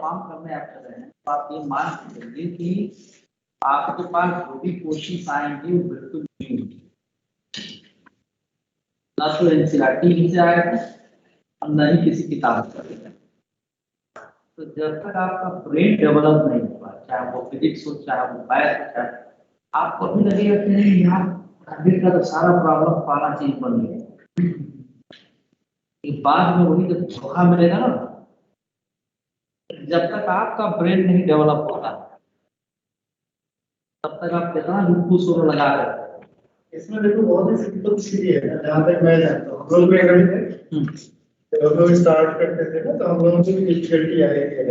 तमाम करने आप कर रहे हैं तो आप ये मान के चलिए कि आपके पास जो भी कोशिश आएंगी वो बिल्कुल नहीं होगी, ना तो एनसीईआरटी से आएगा और न ही किसी किताब से आएगा। तो जब तक आपका ब्रेन डेवलप नहीं होगा, चाहे वो फिजिक्स हो, चाहे वो मैथ हो, चाहे आपको भी लगेगा कि नहीं यार अभी का तो सारा प्रॉब्लम पाना चीज बन गया। बाद में वही जब धोखा मिलेगा ना, जब तक आपका ब्रेन नहीं डेवलप होगा तब तक आप कितना भी खुश लगा कर। इसमें देखो बहुत ही सिंपल चीज है ना, जहाँ तक मैं जानता हूँ हम लोग भी अगर जब हम लोग स्टार्ट करते थे ना तो हम लोगों को डिफिकल्टी आई थी।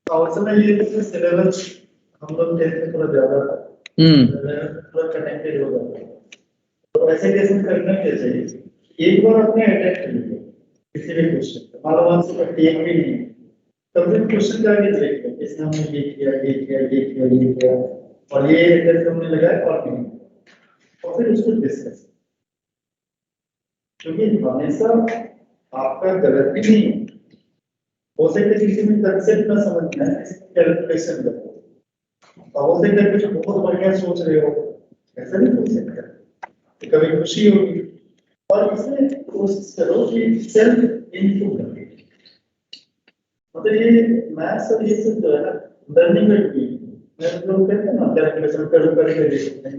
तो उस समय ये सिलेबस हम लोग टेस्ट में थोड़ा ज्यादा था, थोड़ा कनेक्टेड हो जाता है। तो ऐसे केस में करना क्या चाहिए, एक बार अपने अटैक कर लीजिए किसी भी क्वेश्चन मालूम से पट्टी एक भी नहीं, तब फिर क्वेश्चन का आगे देखिए इसमें हमने ये किया ये किया ये किया ये किया और ये अटैक हमने लगाया और नहीं, और फिर उसको डिस्कस, क्योंकि हमेशा आपका गलत भी नहीं हो सकता है, किसी में कंसेप्ट ना समझना है, कैलकुलेशन करो, हो सकता है कुछ बहुत बढ़िया सोच रहे हो, ऐसा नहीं हो सकता, कभी खुशी होगी। और इसमें कोशिश करो कि सेल्फ इनपुट करो, मतलब ये मैथ्स और ये सब जो है ना लर्निंग में भी मैं लोग कहते हैं ना कैलकुलेशन करो करके देखते हैं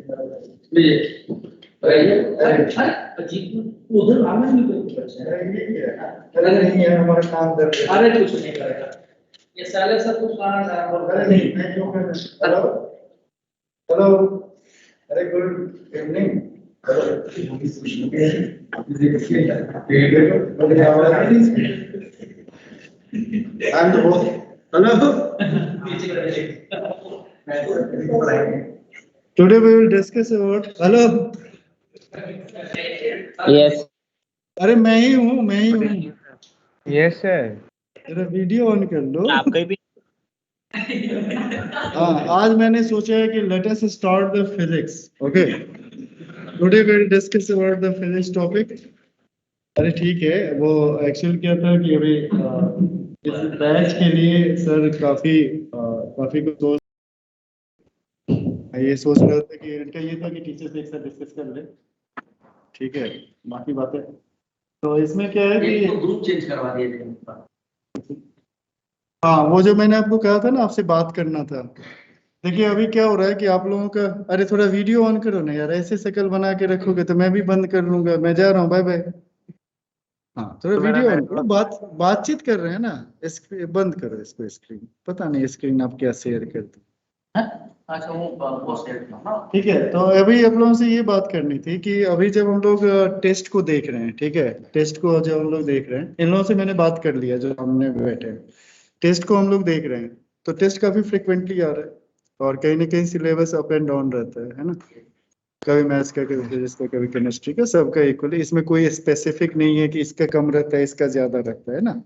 उधर आना भी कोई बच्चा अरे नहीं है हमारा काम कर रहे हैं, अरे कुछ नहीं करेगा ये साले सब कुछ खाना है और अरे नहीं मैं क्यों कर रहा हूं, हेलो अरे good evening, I'm the boss. Hello. Today we will discuss about. Hello. Yes. अरे मैं ही हूँ. Yes sir. तेरा वीडियो ऑन कर लो. आपका भी. हाँ आज मैंने सोचा है कि let us start the physics. Okay. Today we will discuss about the physics topic. अरे ठीक है, वो एक्चुअल क्या था कि अभी इस बैच के लिए सर काफी कुछ सोच, ये सोच रहा था कि इनका ये था कि टीचर से एक साथ डिस्कस कर ले, ठीक है, बाकी बातें तो इसमें क्या है कि ग्रुप चेंज करवा दिए। हाँ वो जो मैंने आपको कहा था ना आपसे बात करना था, देखिए अभी क्या हो रहा है कि आप लोगों का, अरे थोड़ा वीडियो ऑन करो ना यार, ऐसे शक्ल बना के रखोगे तो मैं भी बंद कर लूंगा, मैं जा रहा हूँ, बाय बाय। हाँ थोड़ा वीडियो ऑन करो, बातचीत कर रहे हैं ना, बंद करो इसको, स्क्रीन पता नहीं स्क्रीन आप क्या शेयर कर दो, अच्छा वो शेयर करना, ठीक है। तो अभी आप लोगों से ये बात करनी थी कि अभी जब हम लोग टेस्ट को देख रहे हैं, ठीक है, टेस्ट को जब हम लोग देख रहे हैं, इन लोगों से मैंने बात कर लिया जो हमने बैठे हैं, टेस्ट को हम लोग देख रहे हैं, तो टेस्ट काफी फ्रिक्वेंटली आ रहा है और कहीं ना कहीं सिलेबस अप एंड डाउन रहता है ना, कभी मैथ्स का, कभी फिजिक्स का, कभी केमिस्ट्री का, सबका इक्वली, इसमें कोई स्पेसिफिक नहीं है कि इसका कम रहता है इसका ज्यादा रहता है ना,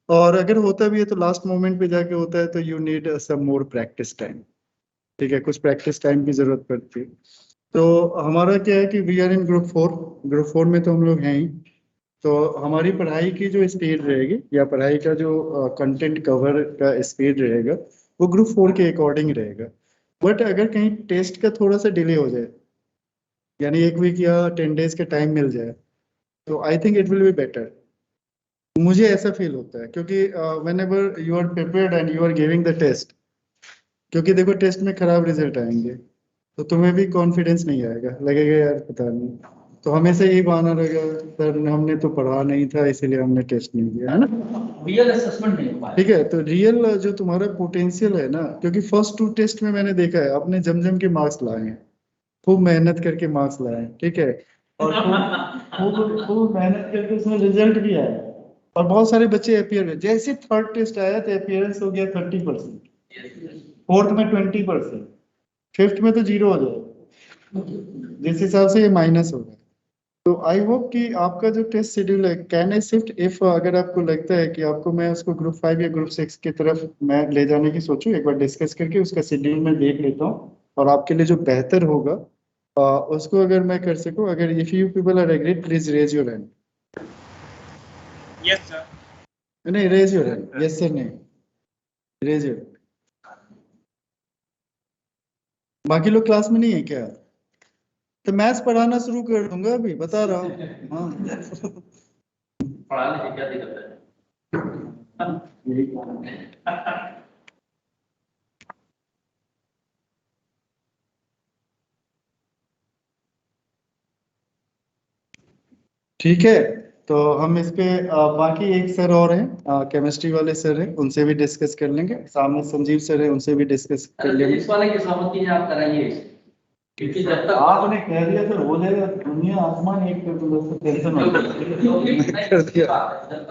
और अगर होता भी है तो लास्ट मोमेंट पे जाके होता है, तो you need some more practice time, ठीक है, कुछ प्रैक्टिस टाइम की जरूरत पड़ती है। तो हमारा क्या है कि we are in group four में तो हम लोग हैं ही, तो हमारी पढ़ाई की जो स्पीड रहेगी या पढ़ाई का जो कंटेंट कवर का स्पीड रहेगा वो ग्रुप 4 के अकॉर्डिंग रहेगा, बट अगर कहीं टेस्ट का थोड़ा सा डिले हो जाए, यानी 1 वीक या 10 डेज का टाइम मिल जाए, तो I think it will be better, मुझे ऐसा फील होता है, क्योंकि whenever you are prepared and you are giving the test, क्योंकि देखो टेस्ट में खराब रिजल्ट आएंगे तो तुम्हें भी कॉन्फिडेंस नहीं आएगा, लगेगा यार पता नहीं, तो हमेशा यही बहाना रहेगा सर हमने तो पढ़ा नहीं था इसीलिए हमने टेस्ट नहीं दिया, है ना, रियल असेसमेंट नहीं हो पाया, ठीक है। तो रियल जो तुम्हारा पोटेंशियल है ना, क्योंकि फर्स्ट 2 टेस्ट में मैंने देखा है आपने जम के मार्क्स लाए हैं, खूब मेहनत करके मार्क्स लाए हैं, ठीक है, और खूब मेहनत करके उसमें रिजल्ट भी आया, और बहुत सारे बच्चे अपियर हुए, जैसे थर्ड टेस्ट आया तो अपियरेंस हो गया 30%, फोर्थ में 20%, फिफ्थ में तो 0 हो जाएगा, जिस हिसाब से ये माइनस होगा। तो आई होप कि आपका जो टेस्ट शेड्यूल है, कैन आई शिफ्ट इफ अगर आपको लगता है कि आपको मैं उसको ग्रुप 5 या ग्रुप 6 की तरफ मैं ले जाने की सोचूं, एक बार डिस्कस करके उसका शेड्यूल मैं देख लेता हूँ, और आपके लिए जो बेहतर होगा उसको अगर मैं कर सकूं, अगर if you people are agree please raise your hand. Yes sir. नहीं raise your hand, yes sir नहीं, ग्रेजुएट। बाकी लोग क्लास में नहीं है क्या? तो मैथ्स पढ़ाना शुरू कर दूंगा, अभी बता रहा हूँ। हाँ पढ़ा लीजिए, क्या दिक्कत है? ठीक है, तो हम इस पे बाकी एक सर और हैं, केमिस्ट्री वाले सर हैं, उनसे भी डिस्कस कर लेंगे। सामने संजीव सर है, उनसे भी डिस्कस कर लेंगे। इस वाले की सहमति है, आप कराइए, क्योंकि जब तक आपने कह दिया तो हो जाएगा, दुनिया आसमान एक कर दो, तो टेंशन हो कर दिया।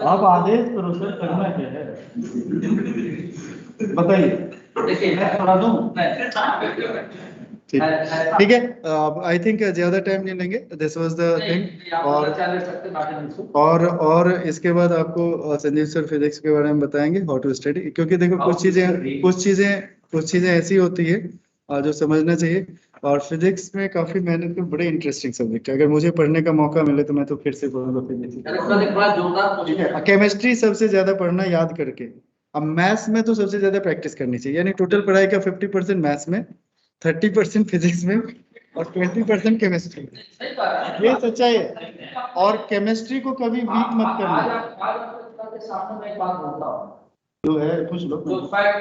आप आदेश करो सर, करना क्या है बताइए। देखिए मैं पढ़ा दूं? ठीक ठीक है, आई थिंक ज्यादा टाइम नहीं लेंगे, दिस वाज द थिंग। और इसके बाद आपको संजीव सर फिजिक्स के बारे में बताएंगे, हाउ टू स्टडी, क्योंकि देखो कुछ चीजें ऐसी होती है जो समझना चाहिए। और फिजिक्स में काफी मेहनत में बड़े इंटरेस्टिंग सब्जेक्ट है, अगर मुझे पढ़ने का मौका मिले तो मैं तो फिर से पढ़ूंगा फिजिक्स। केमिस्ट्री सबसे ज्यादा पढ़ना याद करके। अब मैथ्स में तो सबसे ज्यादा प्रैक्टिस करनी चाहिए, यानी टोटल पढ़ाई का 50% मैथ्स में, 30% फिजिक्स में और 20% केमिस्ट्री में। ये सच्चाई है। और केमिस्ट्री को कभी वीक मत करना। सामने मैं एक बात बोलता हूँ, जो है कुछ लोग जो फैक्ट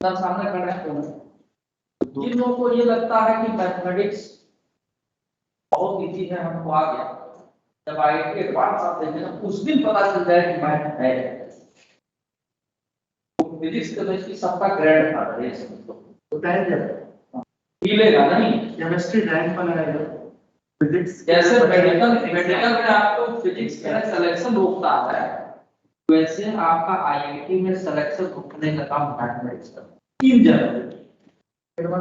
सामने खड़े हैं, जिन लोगों को ये लगता है कि मैथमेटिक्स बहुत इजी है, हमको आ गया, जब आईआईटी एडवांस आप देखेंगे उस दिन पता चल जाए कि मैथ है। फिजिक्स केमिस्ट्री सबका ग्रेड था, ये तो कहेंगे मिलेगा नहीं, केमिस्ट्री रैंक बनाएगा। फिजिक्स जैसे मेडिकल में आपको फिजिक्स का सिलेक्शन रोकता है, वैसे आपका आईआईटी में सिलेक्शन रोकने का काम मैथमेटिक्स का। तीन जगह मैं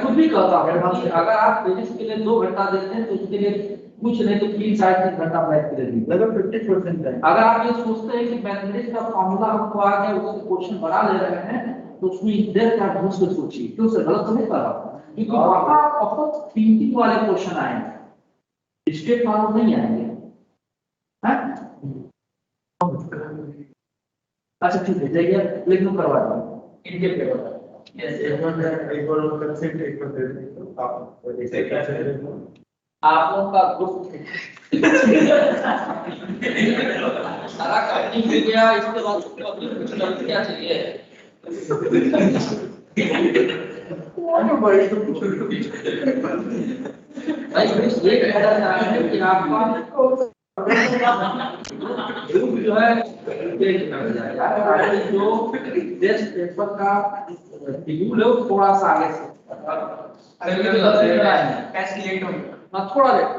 खुद भी कहता हूँ कि अगर आप फिजिक्स के लिए 2 घंटा देते हैं तो उसके लिए कुछ नहीं तो 3-3.5 घंटा मैथ के लिए दीजिए, लगभग 50% है। अगर आप ये सोचते हैं कि मैथमेटिक्स का फॉर्मूला हमको आ गया, उससे क्वेश्चन बना ले रहे हैं, तो उसमें देर का घुस के सोचिए, क्यों सर गलत नहीं कर रहा, क्योंकि वहां बहुत थिंकिंग वाले क्वेश्चन आएंगे, स्टेट फॉर्मूला नहीं आएंगे। अच्छा ठीक है, जाइए लेकिन करवा दो इनके पेपर। आप लोग का ग्रुप सारा कंपनी मिल गया, इसके बाद कुछ क्या चाहिए? भाई ये कहना चाह रहे हैं कि आपका जो है जो टेस्ट पेपर का शेड्यूल है थोड़ा सा आगे से थोड़ा लेट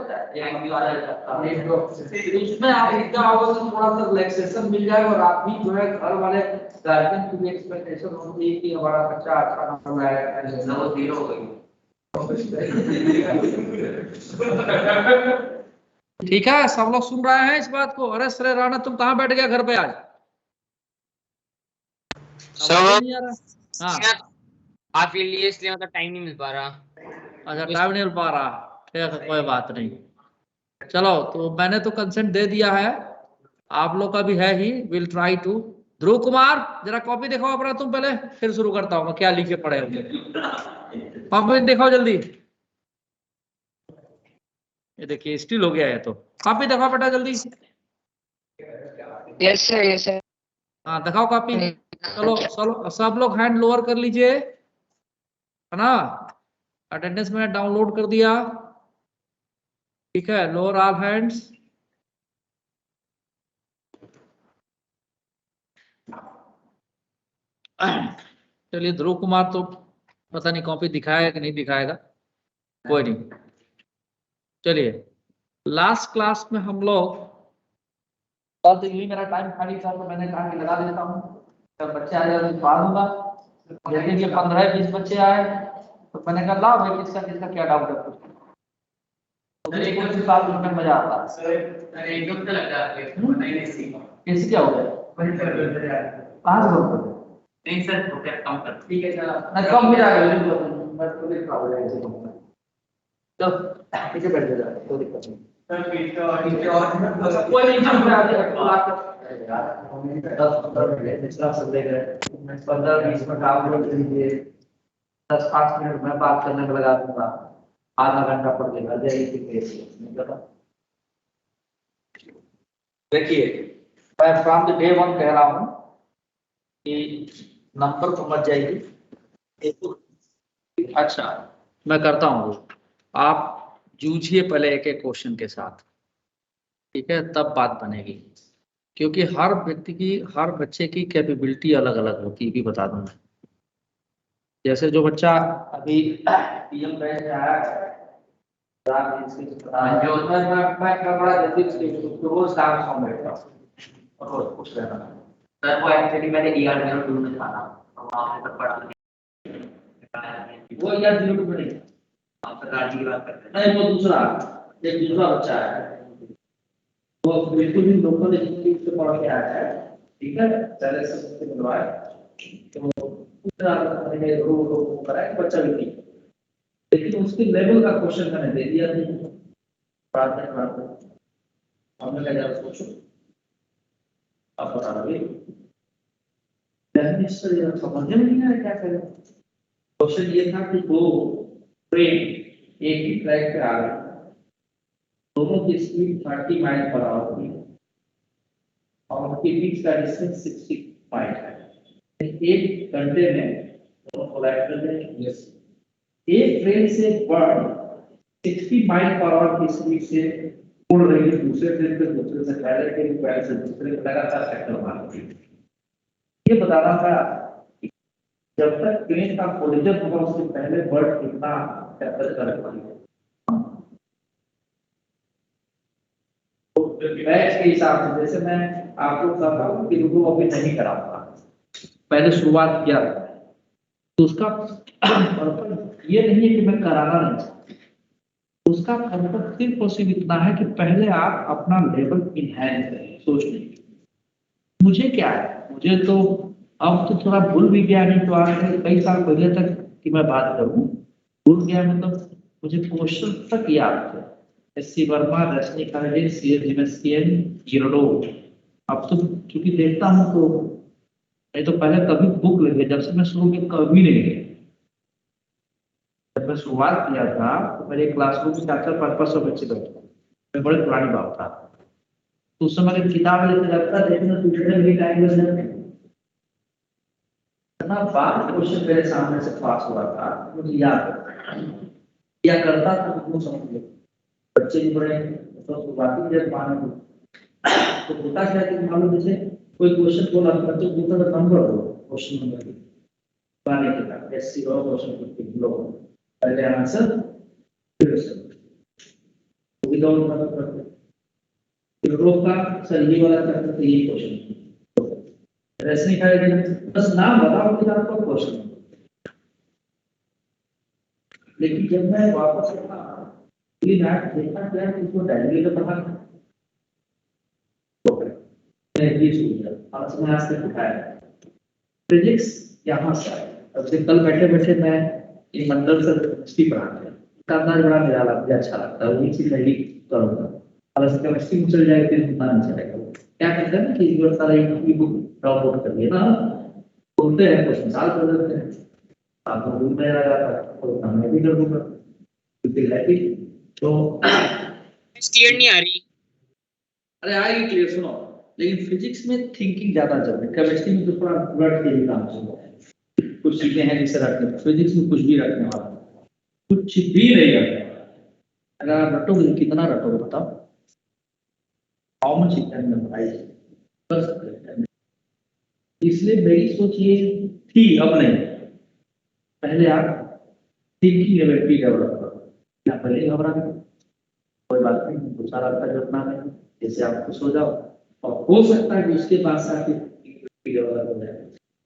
हो जाए, उसमें आप क्या होगा तो थोड़ा सा रिलैक्सेशन मिल जाएगा, और आप भी जो है घर वाले गार्जियन की भी एक्सपेक्टेशन होती है कि हमारा बच्चा अच्छा कर रहा है, वो जीरो हो गई। ठीक है, सब लोग सुन रहे हैं इस बात को? अरे श्री राणा तुम कहाँ बैठ गया घर पे आज? हाँ आपके लिए इसलिए मतलब टाइम नहीं मिल पा रहा। अच्छा टाइम नहीं मिल पा रहा, ठीक है कोई बात नहीं। चलो तो मैंने तो कंसेंट दे दिया है, आप लोग का भी है ही, विल ट्राई टू। ध्रुव कुमार जरा कॉपी दिखाओ अपना तुम पहले, फिर शुरू करता हूँ मैं क्या लिखे पड़े होंगे। कॉपी दिखाओ जल्दी, ये देखिए स्टिल हो गया है, तो कॉपी दिखाओ बेटा जल्दी। Yes sir yes sir. हाँ दिखाओ कॉपी। चलो चलो सब लोग हैंड लोअर कर लीजिए, है ना? अटेंडेंस में डाउनलोड कर दिया, ठीक है, लोअर ऑल हैंड्स। चलिए ध्रुव कुमार तो पता नहीं कॉपी दिखाएगा कि नहीं दिखाएगा, कोई नहीं। चलिए लास्ट क्लास में हम लोग, तो यही मेरा टाइम खाली था तो मैंने कहा कि लगा देता हूँ, जब बच्चे आ जाए तो पढ़ा दूंगा। जैसे कि 15-20 बच्चे आए तो मैंने कहा लाओ भाई किसका क्या डाउट है, कुछ साल में मजा आता है। कैसे क्या हो गया, कहाँ से लोग नहीं सर कम कर, ठीक है चलो कम हो जाएगा, तो ठीक है बैठ जाएगा, कोई दिक्कत नहीं। कोई नहीं चल रहा है यार 10-15 मिनट दूसरा सब देख रहे हैं 15-20 मिनट आप लोग लीजिए 10-5 मिनट मैं बात करने में लगा दूंगा आधा घंटा पड़ जाएगा देखिए मैं फ्रॉम द डे 1 कह रहा हूँ कि नंबर समझ जाएगी। अच्छा मैं करता हूँ आप जूझिए पहले एक एक क्वेश्चन के साथ, ठीक है, तब बात बनेगी, क्योंकि हर व्यक्ति की हर बच्चे की कैपेबिलिटी अलग अलग होती है, भी बता दूं मैं। जैसे जो बच्चा अभी पीएम बैच आया जो मैं बड़ा जल्दी रोज काम सॉन्ग बैठता हूँ रोज पूछ रहा था सर वो एक्चुअली मैंने ईआर 02 में था ना वहां तक पढ़ा वो ईआर 02 में नहीं आप सरकार की बात करते हैं नहीं वो दूसरा एक दूसरा बच्चा है वो बिल्कुल भी लोकल इंस्टीट्यूट से पढ़ के आया है, ठीक है, पहले से मिलवाया तो पूरा मैंने रो कराया बच्चा भी नहीं, लेकिन उसके लेवल का क्वेश्चन मैंने दे दिया नहीं बात हमने कहा जरा सोचो आप बता रहे समझ में नहीं आया क्या करें। क्वेश्चन ये था कि दो ट्रेन एक ही ट्रैक पे आ रहे दोनों की स्पीड 30 माइल पर आवर थी और उनके बीच का डिस्टेंस 60 माइल है। एक घंटे में दोनों कोलाइड कर रहे एक ट्रेन से बढ़ 60 माइल पर आवर की स्पीड से उड़ रही है दूसरे ट्रेन पे दूसरे से पहले ट्रेन पहले से दूसरे को लगातार टक्कर मार रही है। ये बताना था जब तक ट्रेन का कोलिजन होगा उससे पहले बर्ड कितना टक्कर कर पाएगा। बैच के हिसाब से जैसे मैं आपको कहता हूँ कि रुको अभी नहीं कराऊंगा पहले शुरुआत किया तो उसका पर्पस ये नहीं है कि मैं कराना नहीं चाहता, उसका पर्पस सिर्फ और सिर्फ इतना है कि पहले आप अपना लेवल इनहैंस करें। सोचने मुझे क्या है, मुझे तो अब तो थोड़ा भूल भी गया, नहीं तो आज कई साल पहले तक कि मैं बात करूं भूल गया, मतलब मुझे क्वेश्चन तक याद थे। एससी वर्मा, रजनीकांत, सीएस दिवसीयन, गिरोडो। अब तो चूंकि देखता हूं तो नहीं तो पहले कभी बुक लगे जब से मैं शुरू में कभी नहीं गया। जब मैं शुरुआत किया था तो मेरे क्लासरूम में 400-500 बच्चे बैठे, मैं बड़े पुरानी बात था तो उस समय किताब लेते जाता देखना दूसरे भी टाइम लग जाते इतना बार क्वेश्चन मेरे सामने से पास हुआ था मुझे याद क्या करता था तो समझ लो बच्चे भी बड़े तो शुरुआती जब मानो तो होता क्या कि मान लो जैसे कोई क्वेश्चन बोला तो दूसरा नंबर हो क्वेश्चन नंबर पाने के बाद एससी रो क्वेश्चन लो पहले आंसर फिर सर विदाउट मतलब करते रो का सर ये वाला करते थे ये क्वेश्चन ऐसे नहीं खाएगा बस नाम बताओ कि आपका क्वेश्चन, लेकिन जब मैं वापस आया ये मैथ देखा गया कि उसको डायरेक्टली तो पढ़ा मैं ये सोचा आज मैं आज तक उठाया फिजिक्स यहाँ से अब से कल बैठे बैठे मैं एक मंडल से केमिस्ट्री पढ़ाते हैं करना बड़ा मेरा लगता है अच्छा लगता है वही चीज नहीं करूँगा अगर केमिस्ट्री में चल जाए फिर पता नहीं चलेगा क्या कहते हैं ना कि एक बार सारा एक बुक डाउनलोड कर लिया ना बोलते हैं क्वेश्चन सॉल्व कर देते हैं आपको बुक में आ जाता है तो मैं भी कर दूंगा क्योंकि तो क्लियर नहीं आ रही। अरे आएगी क्लियर सुनो, लेकिन फिजिक्स में थिंकिंग ज्यादा जरूरी है, केमिस्ट्री में तो पूरा रट के भी काम चलता है, कुछ चीजें हैं जिसे रखने, फिजिक्स में कुछ भी रखने वाला कुछ भी नहीं रखने वाला। अगर आप रटोगे कितना रटोगे बताओ, how much you can memorise, बस इसलिए मेरी सोच ये थी अब नहीं, पहले आप थिंकिंग एबिलिटी डेवलप करो, क्या पहले घबरा कोई बात नहीं, दूसरा रास्ता जोड़ना है, जैसे आप खुश हो जाओ और हो सकता है कि उसके बाद साथ डेवलप हो जाए।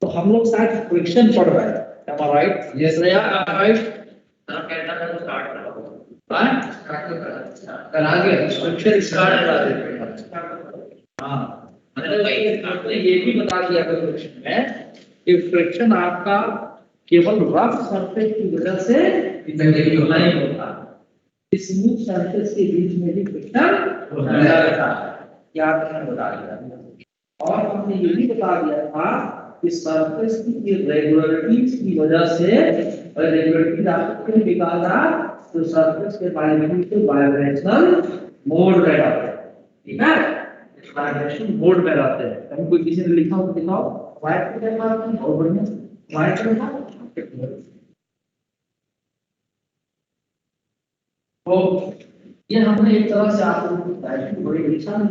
तो हम लोग शायद फ्रिक्शन पढ़ रहे हैं, am I right? Yes, right? कहना था तो स्टार्ट करो, हाँ करा दिया फ्रिक्शन स्टार्ट करा देते, हाँ मतलब ये भी बता दिया फ्रिक्शन में कि फ्रिक्शन आपका केवल रफ सरफेस की वजह से नहीं होता, स्मूथ सरफेस के बीच में भी फ्रिक्शन रहता है, याद रखना बता दिया। और हमने ये भी बता दिया था कि सरफेस की इरेगुलरिटीज की वजह से इरेगुलरिटीज आपको निकालना, तो सरफेस के वाइब्रेशनल मोड में रहते हैं, ठीक है, वाइब्रेशन मोड में रहते हैं। कहीं कोई किसी ने लिखा हो तो दिखाओ, व्हाइट पे क्या बात है, बहुत बढ़िया, व्हाइट पे था। तो ये हमने एक तरह से आपको बताया कि बड़ी परेशान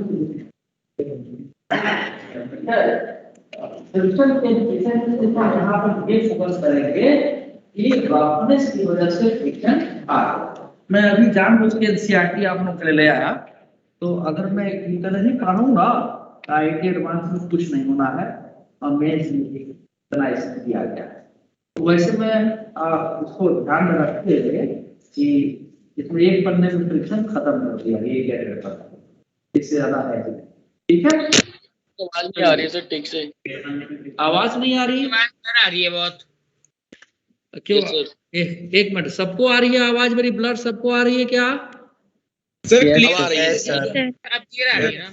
यहाँ पर ये फोकस करेंगे कि रफनेस की वजह से फ्रिक्शन आ रहा है। मैं अभी जानबूझ के एनसीईआरटी आप लोग के लिए ले आया, तो अगर मैं नहीं पढ़ाऊंगा आईआईटी एडवांस में कुछ नहीं होना है, और मेंस में इतना इसमें दिया गया है। तो वैसे मैं उसको ध्यान में रखते हुए कि इसमें एक पन्ने में फ्रिक्शन खत्म कर दिया, ये क्या रहता है, इससे ज्यादा है, ठीक है। आवाज नहीं आ रही है सर ठीक से, आवाज नहीं आ रही, आवाज आ रही है बहुत। क्यों? Yes, sir. एक मिनट, सबको आ रही है आवाज मेरी, ब्लर सबको आ रही है क्या? Sir Yes, clear sir. आ रही है Yes, sir. अब क्लियर आ रही है ना?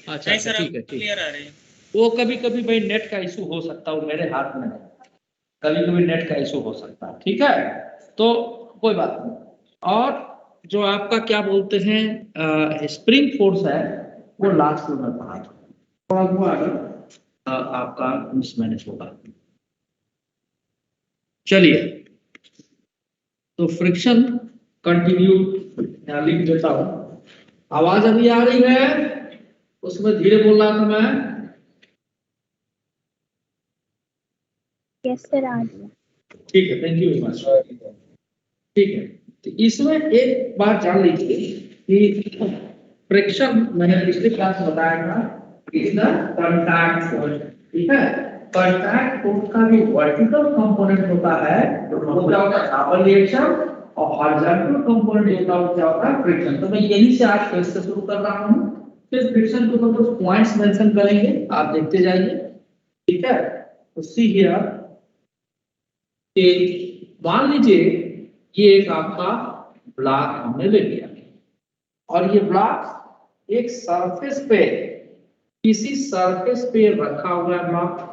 अच्छा नहीं सर, ठीक है, ठीक क्लियर आ रही है। वो कभी कभी भाई नेट का इशू हो सकता है, वो मेरे हाथ में है, कभी कभी नेट का इशू हो सकता है, ठीक है, तो कोई बात नहीं। और जो आपका क्या बोलते हैं स्प्रिंग फोर्स है, वो लास्ट में पढ़ा था, थोड़ा वो आगे आपका मिसमैनेज होगा। चलिए, तो फ्रिक्शन कंटिन्यू लिख देता हूं। आवाज अभी आ रही है, उसमें धीरे बोल रहा था मैं। यस सर, आ रही है। ठीक है, थैंक यू वेरी मच। ठीक है, तो इसमें एक बात जान लीजिए कि फ्रिक्शन मैंने पिछले क्लास में बताया था, इज द कांटेक्ट फोर्स, ठीक है। कांटेक्ट फोर्स का भी वर्टिकल कंपोनेंट होता है, वो क्या होता है, डबल रिएक्शन, और हॉरिजॉन्टल कंपोनेंट होता है, क्या होता है, फ्रिक्शन। तो मैं यही से आज फिर से शुरू कर रहा हूं, फिर फ्रिक्शन के ऊपर कुछ पॉइंट्स मेंशन करेंगे, आप देखते जाइए, ठीक है। तो सी हियर कि मान लीजिए ये एक आपका ब्लॉक हमने ले लिया, और ये ब्लॉक एक सरफेस पे, किसी सरफेस पे रखा हुआ है ब्लॉक,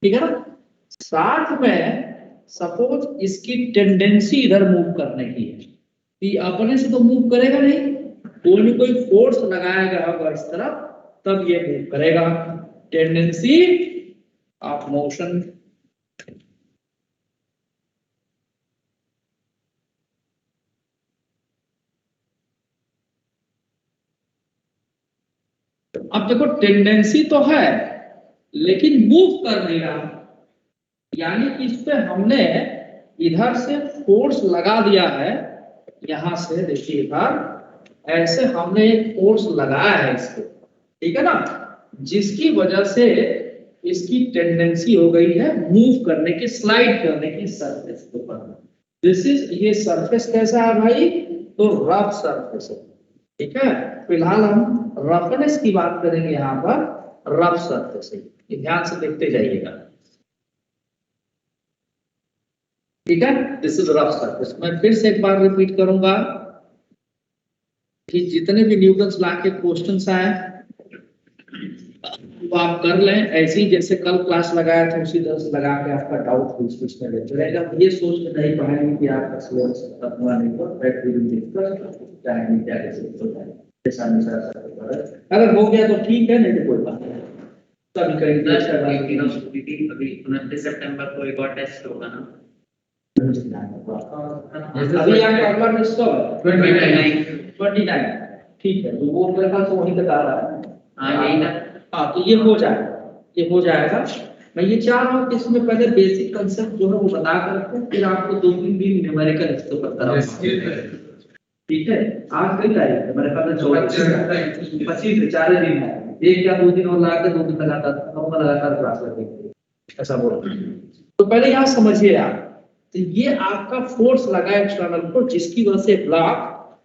ठीक है ना। साथ में सपोज इसकी टेंडेंसी इधर मूव करने की है, ये अपने से तो मूव करेगा नहीं, कोई फोर्स लगाया गया होगा इस तरफ, तब ये मूव करेगा, टेंडेंसी ऑफ मोशन। अब देखो, टेंडेंसी तो है लेकिन मूव कर नहीं रहा, यानी कि इस पे हमने इधर से फोर्स लगा दिया है, यहां से देखिए इधर ऐसे हमने एक फोर्स लगाया है इसको, ठीक है ना, जिसकी वजह से इसकी टेंडेंसी हो गई है मूव करने की, स्लाइड करने की सरफेस के ऊपर। दिस इज, ये सरफेस कैसा है भाई, तो रफ सरफेस है, ठीक है। फिलहाल हम रफनेस की बात करेंगे, यहाँ पर रफ सरफेस है, ध्यान से देखते जाइएगा, ठीक है। This is rough surface. मैं फिर से एक बार रिपीट करूंगा कि जितने भी न्यूटन्स लॉ के क्वेश्चंस आए वो आप कर लें, ऐसे ही जैसे कल क्लास लगाया था उसी तरह से लगा के आपका डाउट बीच में लेते रहेगा। ये सोच के नहीं पढ़ाएंगे कि आपका सिलेबस खत्म हुआ नहीं हुआ, अगर हो गया तो ठीक है, नहीं तो कोई बात नहीं, तभी करेंगे। अभी 29 सितंबर को एक और टेस्ट होगा ना, अभी आपका अगला टेस्ट कब है? 29, ठीक है, तो वो मेरे पास वहीं तक आ रहा है। हाँ यही ना, हाँ, तो ये हो जाएगा, ये हो जाएगा। मैं ये चाह रहा हूँ कि इसमें पहले बेसिक कंसेप्ट जो है वो बता कर रखूं, फिर आपको 2-3 दिन न्यूमेरिकल इसके ऊपर कराऊंगा, ठीक है। आज कई तारीख है, मेरे ख्याल से 25 4 दिन है, एक या 2 दिन और लगा के 2 दिन लगातार क्लास लगेगी, ऐसा बोला। तो पहले यहाँ समझिए आप, तो ये आपका फोर्स लगा एक्सटर्नल को, जिसकी वजह से ब्लॉक,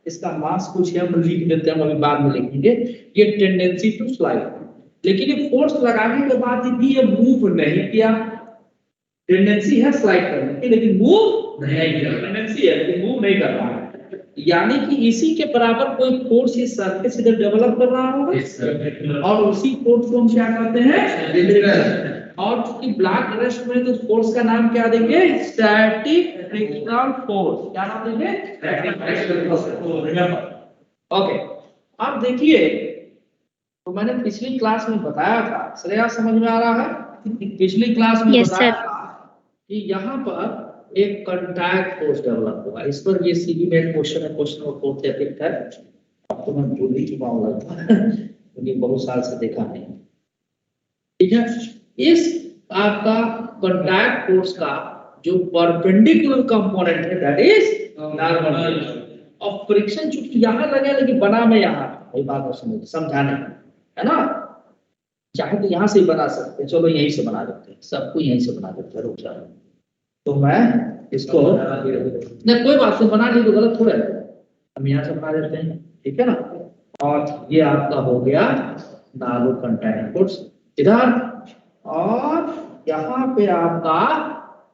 इसका मास कुछ है, हम लिख देते हैं, अभी बाद में लिखेंगे, ये टेंडेंसी टू स्लाइड। लेकिन ये फोर्स लगाने के बाद भी ये मूव नहीं किया, टेंडेंसी है स्लाइड करने की लेकिन मूव नहीं किया, टेंडेंसी है लेकिन मूव नहीं कर रहा है। यानी कि इसी के बराबर कोई फोर्स इस सरफेस इधर डेवलप कर रहा होगा और उसी फोर्स को हम क्या कहते हैं, और चूंकि ब्लैक रेस्ट में तो फोर्स का नाम क्या देंगे, स्टैटिक फ्रिक्शनल फोर्स। क्या नाम देंगे, स्टैटिक फ्रिक्शनल फोर्स। ओके, अब देखिए, तो मैंने पिछली क्लास में बताया था, श्रेया समझ में आ रहा है, पिछली क्लास में Yes, बताया sir. था कि यहाँ पर एक कॉन्टैक्ट फोर्स डेवलप होगा। इस पर ये सीबी में एक क्वेश्चन है, क्वेश्चन नंबर 4 से अधिक है, अब तो मैं भूल ही चुका हूँ लगता है क्योंकि बहुत साल से देखा नहीं। ठीक है, इस आपका कॉन्टैक्ट फोर्स का जो परपेंडिकुलर कंपोनेंट है दैट इज नॉर्मल, और फ्रिक्शन चूंकि यहाँ लगे लेकिन बना में यहाँ, वही बात समझ समझाने है ना, चाहे तो यहाँ से ही बना सकते हैं, चलो यहीं से बना देते हैं, सबको यहीं से बना देते हैं, रुक जाओ। तो मैं इसको नहीं, कोई बात नहीं, बना ली तो गलत थोड़ा है, हम यहाँ से बना देते हैं, ठीक है ना। और ये आपका हो गया नार्मल कॉन्टैक्ट फोर्स इधर, और यहाँ पे आपका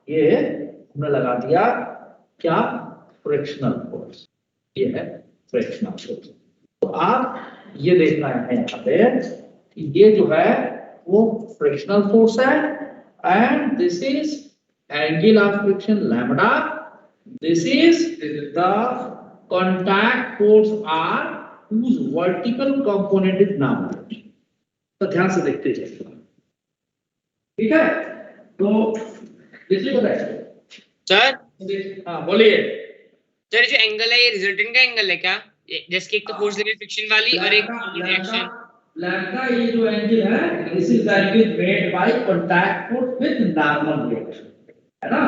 ये हमने लगा दिया क्या, फ्रिक्शनल फोर्स, ये है फ्रिक्शनल फोर्स। तो आप ये देख रहे हैं यहाँ पे ये जो है वो फ्रिक्शनल फोर्स है, and this is angle of friction lambda, this is the contact force R whose vertical component is normal. तो ध्यान से देखते जाइए, ठीक है। तो इसलिए बताइए सर। हाँ बोलिए। सर जो एंगल है ये रिजल्टेंट का एंगल है क्या, जैसे एक तो फोर्स लगे फ्रिक्शन वाली और एक रिएक्शन। लैम्डा ये जो एंगल है, this is the angle made by contact force with normal reaction, है ना।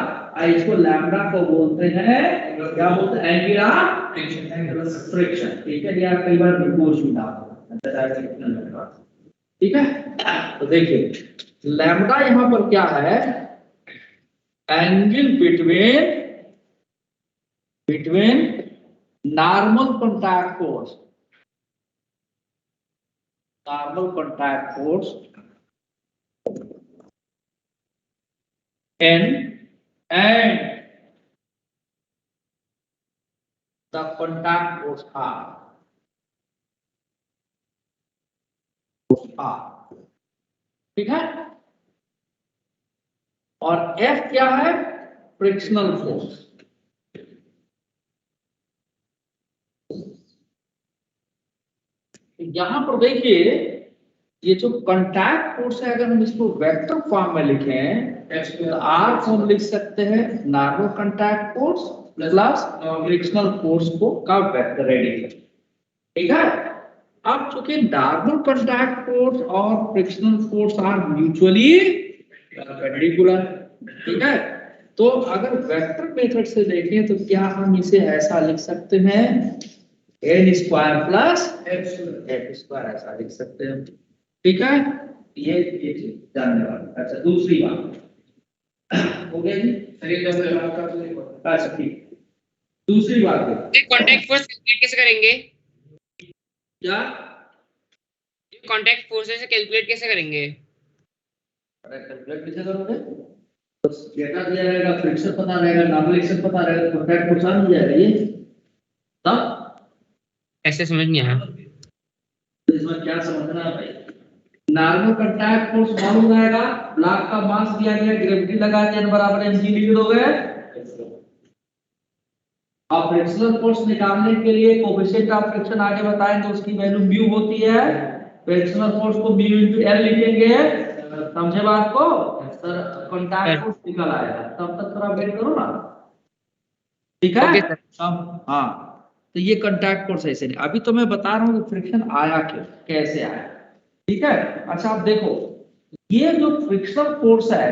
इसको लैम्डा को बोलते हैं, क्या बोलते हैं, एंगल ऑफ फ्रिक्शन, ठीक है। या कई बार कोर्स भी नाम, ठीक है। तो देखिए लैम्डा यहाँ पर क्या है, angle between normal contact force, normal contact force and the contact force R, ठीक है। और F क्या है, फ्रिक्शनल फोर्स। यहां पर देखिए ये जो कॉन्टैक्ट फोर्स है, अगर हम इसको वेक्टर फॉर्म में लिखें तो आर को हम लिख सकते हैं normal contact force plus frictional force को का वेक्टर एडिशन, ठीक है। अब चूंकि नॉर्मल कॉन्टैक्ट फोर्स और frictional force are mutually perpendicular, ठीक है। तो अगर वेक्टर मेथड से देखें तो क्या हम इसे ऐसा लिख सकते हैं, n square plus f square, ऐसा लिख सकते हैं, ठीक है। ये चीज जानने वाली। अच्छा दूसरी बात हो गया जी, अच्छा ठीक। दूसरी बात है कांटेक्ट फोर्स कैलकुलेट कैसे करेंगे, क्या, कांटेक्ट फोर्स से कैलकुलेट कैसे करेंगे, कैलकुलेट कैसे करोगे, बस डेटा दिया रहेगा, फ्रिक्शन पता रहेगा, नॉर्मल एक्शन पता रहेगा, कॉन्टैक्ट फोर्स आ जाएगा, ये तब ऐसे समझ नहीं आया। इसमें क्या समझना है भाई, नॉर्मल कॉन्टैक्ट फोर्स मालूम रहेगा, ब्लॉक का मास दिया गया, ग्रेविटी लगा दिया, n बराबर mg लिख दोगे। अब फ्रिक्शनल फोर्स निकालने के लिए कोएफिशिएंट ऑफ फ्रिक्शन आगे बताएंगे, उसकी वैल्यू म्यू होती है, फ्रिक्शनल फोर्स को म्यू इनटू l लिखेंगे, समझे बात को। सर कॉन्टैक्ट फोर्स निकल आएगा, तब तक थोड़ा वेट करो ना, ठीक है। हाँ तो ये कॉन्टैक्ट फोर्स ऐसे नहीं, अभी तो मैं बता रहा हूँ कि फ्रिक्शन आया क्यों, कैसे आया, ठीक है। अच्छा आप देखो ये जो फ्रिक्शनल फोर्स है,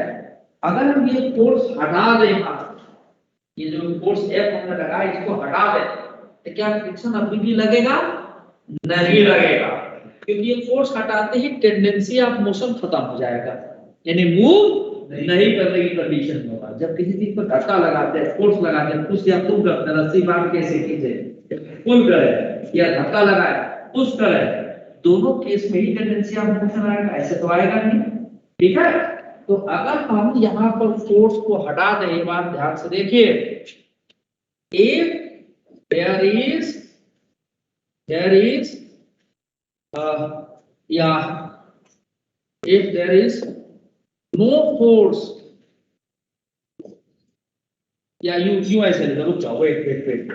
अगर हम ये फोर्स हटा दें, ये जो फोर्स F हमने लगा इसको हटा दें तो क्या फ्रिक्शन अभी भी लगेगा, नहीं लगेगा, क्योंकि ये फोर्स हटाते ही टेंडेंसी ऑफ मोशन खत्म हो जाएगा, यानी मूव नहीं करने की कंडीशन में होगा। जब किसी चीज पर धक्का लगाते हैं, फोर्स लगाते हैं, पुश या पुल करते हैं, रस्सी बांध कैसे खींचे, पुल करे या धक्का लगाए, पुश करे, दोनों केस में ही टेंडेंसी ऑफ मोशन आएगा, ऐसे तो आएगा नहीं, ठीक है। तो अगर हम यहाँ पर फोर्स को हटा दें, ये बात ध्यान से देखिए, एक there is if there is no force, या यू ऐसे लिखो, रुक जाओ, वेट,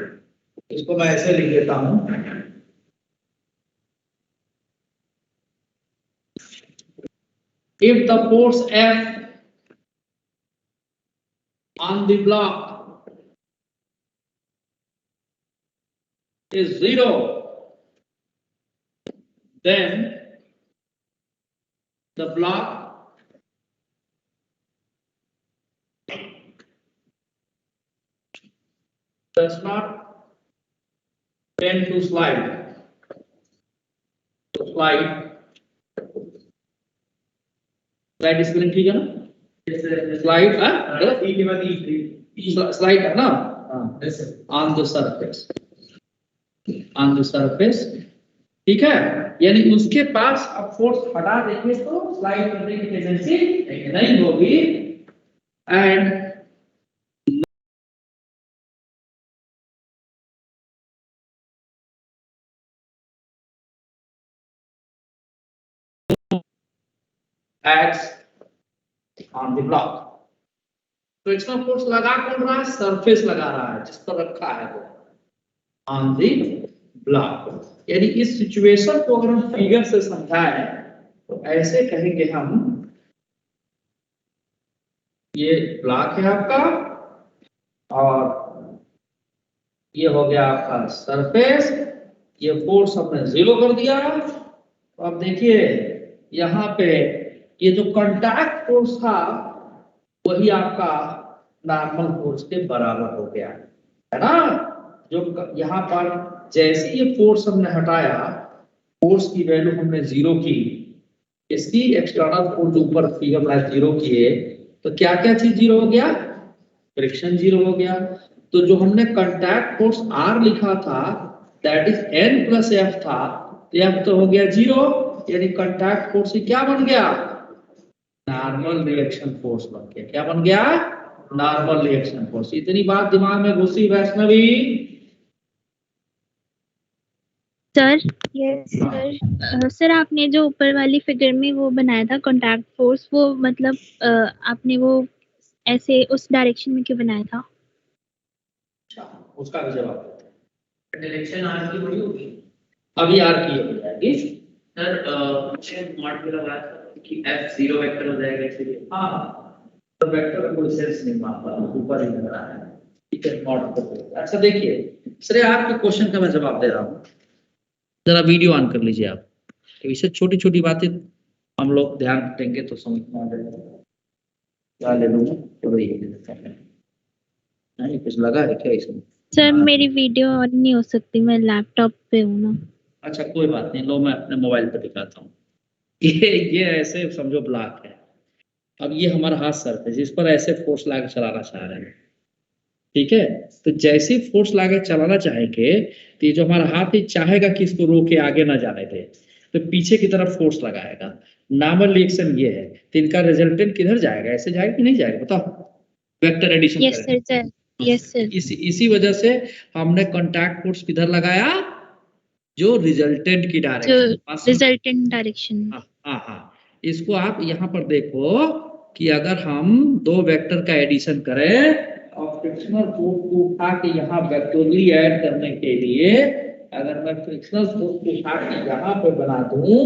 इसको मैं ऐसे लिख देता हूं। If the force F on the block is 0, then the block does not tend to slide. तो स्लाइड स्पेलिंग ठीक है ना? स्लाइड स्लाइड है ना? ऑन द सरफेस, ठीक है। यानी उसके पास अब फोर्स हटा देंगे तो स्लाइड करने की टेंडेंसी नहीं होगी, and acts on the block. तो इसमें फोर्स लगा कौन रहा है? सरफेस लगा रहा है जिस पर रखा है वो, ऑन द ब्लॉक। यानी इस सिचुएशन को अगर हम फिगर से समझाएं तो ऐसे कहेंगे हम, ये ब्लॉक है आपका और ये हो गया आपका सरफेस, ये फोर्स हमने 0 कर दिया। तो अब देखिए यहाँ पे ये जो कांटेक्ट फोर्स था वही आपका नॉर्मल फोर्स के बराबर हो गया, है ना? जो यहाँ पर जैसे ये फोर्स हमने हटाया, फोर्स की वैल्यू हमने 0 की, इसकी एक्सटर्नल फोर्स ऊपर फिगर में 0 किए, तो क्या क्या चीज 0 हो गया? फ्रिक्शन 0 हो गया। तो जो हमने कांटेक्ट फोर्स R लिखा था that is N plus F था, F तो हो गया 0, यानी कांटेक्ट फोर्स क्या बन गया? नॉर्मल रिएक्शन फोर्स बन गया। क्या बन गया? Normal reaction force. इतनी बात दिमाग में घुसी Vaishnavi? Sir yes sir, sir आपने जो ऊपर वाली फिगर में वो बनाया था कांटेक्ट फोर्स, वो मतलब आपने वो ऐसे उस डायरेक्शन में क्यों बनाया था? उसका भी जवाब डायरेक्शन आर की बड़ी होगी। अभी आर की हो जाएगी सर मुझे नॉट भी लगा था कि F 0 वेक्टर हो जाएगा इसलिए। हाँ, तो वेक्टर का कोई सेंस नहीं मानता, ऊपर ही लग रहा है, ठीक है, नॉट तो। अच्छा देखिए सर, आपके क्वेश्चन का मैं जवाब दे रहा हूँ, जरा वीडियो ऑन कर लीजिए आप। तो इससे छोटी छोटी बातें हम लोग ध्यान देंगे तो समझ में आ जाएगा। क्या ले लूँगा? तो ये ले लेते हैं। नहीं कुछ लगा है क्या इसमें? सर मेरी वीडियो ऑन नहीं हो सकती, मैं लैपटॉप पे हूँ ना। अच्छा कोई बात नहीं, लो मैं अपने मोबाइल पर दिखाता हूँ। ये ऐसे समझो ब्लॉक है, अब ये हमारा हाथ सरफेस, इस पर ऐसे फोर्स ला के चलाना चाह रहे हैं, ठीक है। तो जैसे फोर्स ला के चलाना चाहेंगे तो ये जो हमारा हाथ ही चाहेगा कि इसको रोके आगे ना जाने दे, तो पीछे की तरफ फोर्स लगाएगा। नॉर्मल रिएक्शन ये है, तो इनका रिजल्टेंट किधर जाएगा? ऐसे जाएगा कि नहीं जाएगा? बताओ, vector addition yes sir, yes sir. इसी वजह से हमने कांटेक्ट फोर्स किधर लगाया? जो रिजल्टेंट की डायरेक्शन, रिजल्टेंट डायरेक्शन। हाँ, इसको आप यहाँ पर देखो कि अगर हम दो वेक्टर का एडिशन करें और फ्रिक्शनल फोर्स को उठा के यहाँ वेक्टोरियली ऐड करने के लिए अगर मैं फ्रिक्शनल फोर्स को उठा के यहाँ पे बना दूं,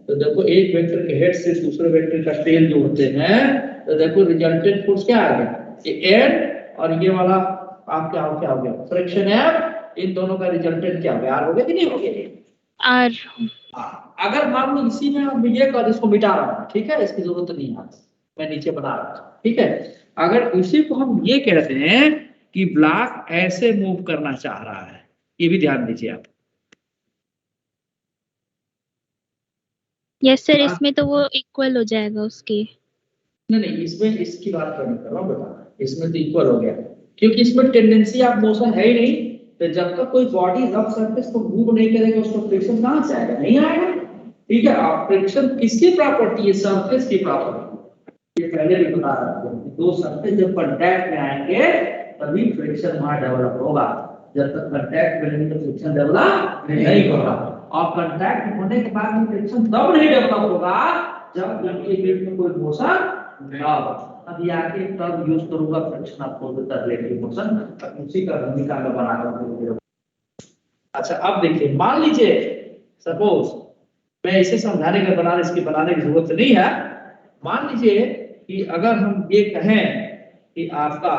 तो देखो एक वेक्टर के हेड से दूसरे वेक्टर का टेल जोड़ते हैं, तो देखो रिजल्टेंट फोर्स क्या आ गया? ये एड और ये वाला आप क्या हो गया? फ्रिक्शन एफ, इन दोनों का रिजल्टेंट क्या हो गया? आर हो गया कि नहीं हो गया? आर। हाँ, अगर मान लो इसी में हम ये कर इसको मिटा रहा हूँ, ठीक है, इसकी जरूरत नहीं है, मैं नीचे बना रहा हूँ, ठीक है। अगर इसी को हम ये कहते हैं कि ब्लॉक ऐसे मूव करना चाह रहा है, ये भी ध्यान दीजिए आप। यस सर, इसमें तो वो इक्वल हो जाएगा उसके। नहीं, इसमें इसकी बात करने कर रहा हूँ बेटा, इसमें तो इक्वल हो गया क्योंकि इसमें टेंडेंसी ऑफ मोशन है ही नहीं। तो जब तक कोई बॉडी रफ सरफेस को मूव नहीं करेगा उसको फ्रिक्शन कहां से आएगा? नहीं आएगा, ठीक है। आप फ्रिक्शन किसकी प्रॉपर्टी है? सरफेस की प्रॉपर्टी। ये पहले भी बता रहा था, दो सरफेस जब कांटेक्ट में आएंगे तभी फ्रिक्शन वहां डेवलप होगा। जब तक कांटेक्ट बनेगी तो फ्रिक्शन डेवलप नहीं होगा, और कांटेक्ट होने के बाद फ्रिक्शन तब नहीं डेवलप होगा जब उनके बीच में कोई मोशन ना हो। अब आगे टर्म यूज करूंगा फ्रिक्शन अपोजिट रिलेटिव मोशन, उसी का भूमिका में बना रहा। अच्छा अब देखिए, मान लीजिए सपोज मैं इसे समझाने के बनाने इसकी बनाने की जरूरत नहीं है। मान लीजिए कि अगर हम ये कहें कि आपका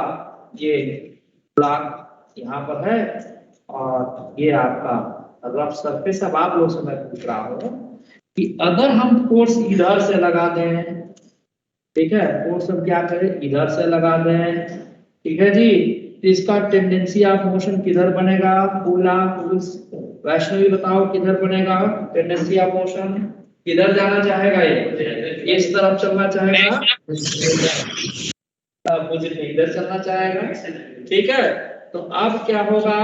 ये ब्लॉक यहाँ पर है और ये आपका रफ सरफेस, अब आप लोग से मैं पूछ रहा हूँ कि अगर हम फोर्स इधर से लगा दें, ठीक है, फोर्स हम क्या करें इधर से लगा दें, ठीक है जी, तो इसका टेंडेंसी ऑफ मोशन किधर बनेगा, पूरा वैष्णवी बताओ किधर बनेगा टेंडेंसी ऑफ मोशन, किधर जाना चाहेगा, ये इस तरफ चलना चाहेगा, अपोजिट में इधर चलना चाहेगा, ठीक है। तो अब क्या होगा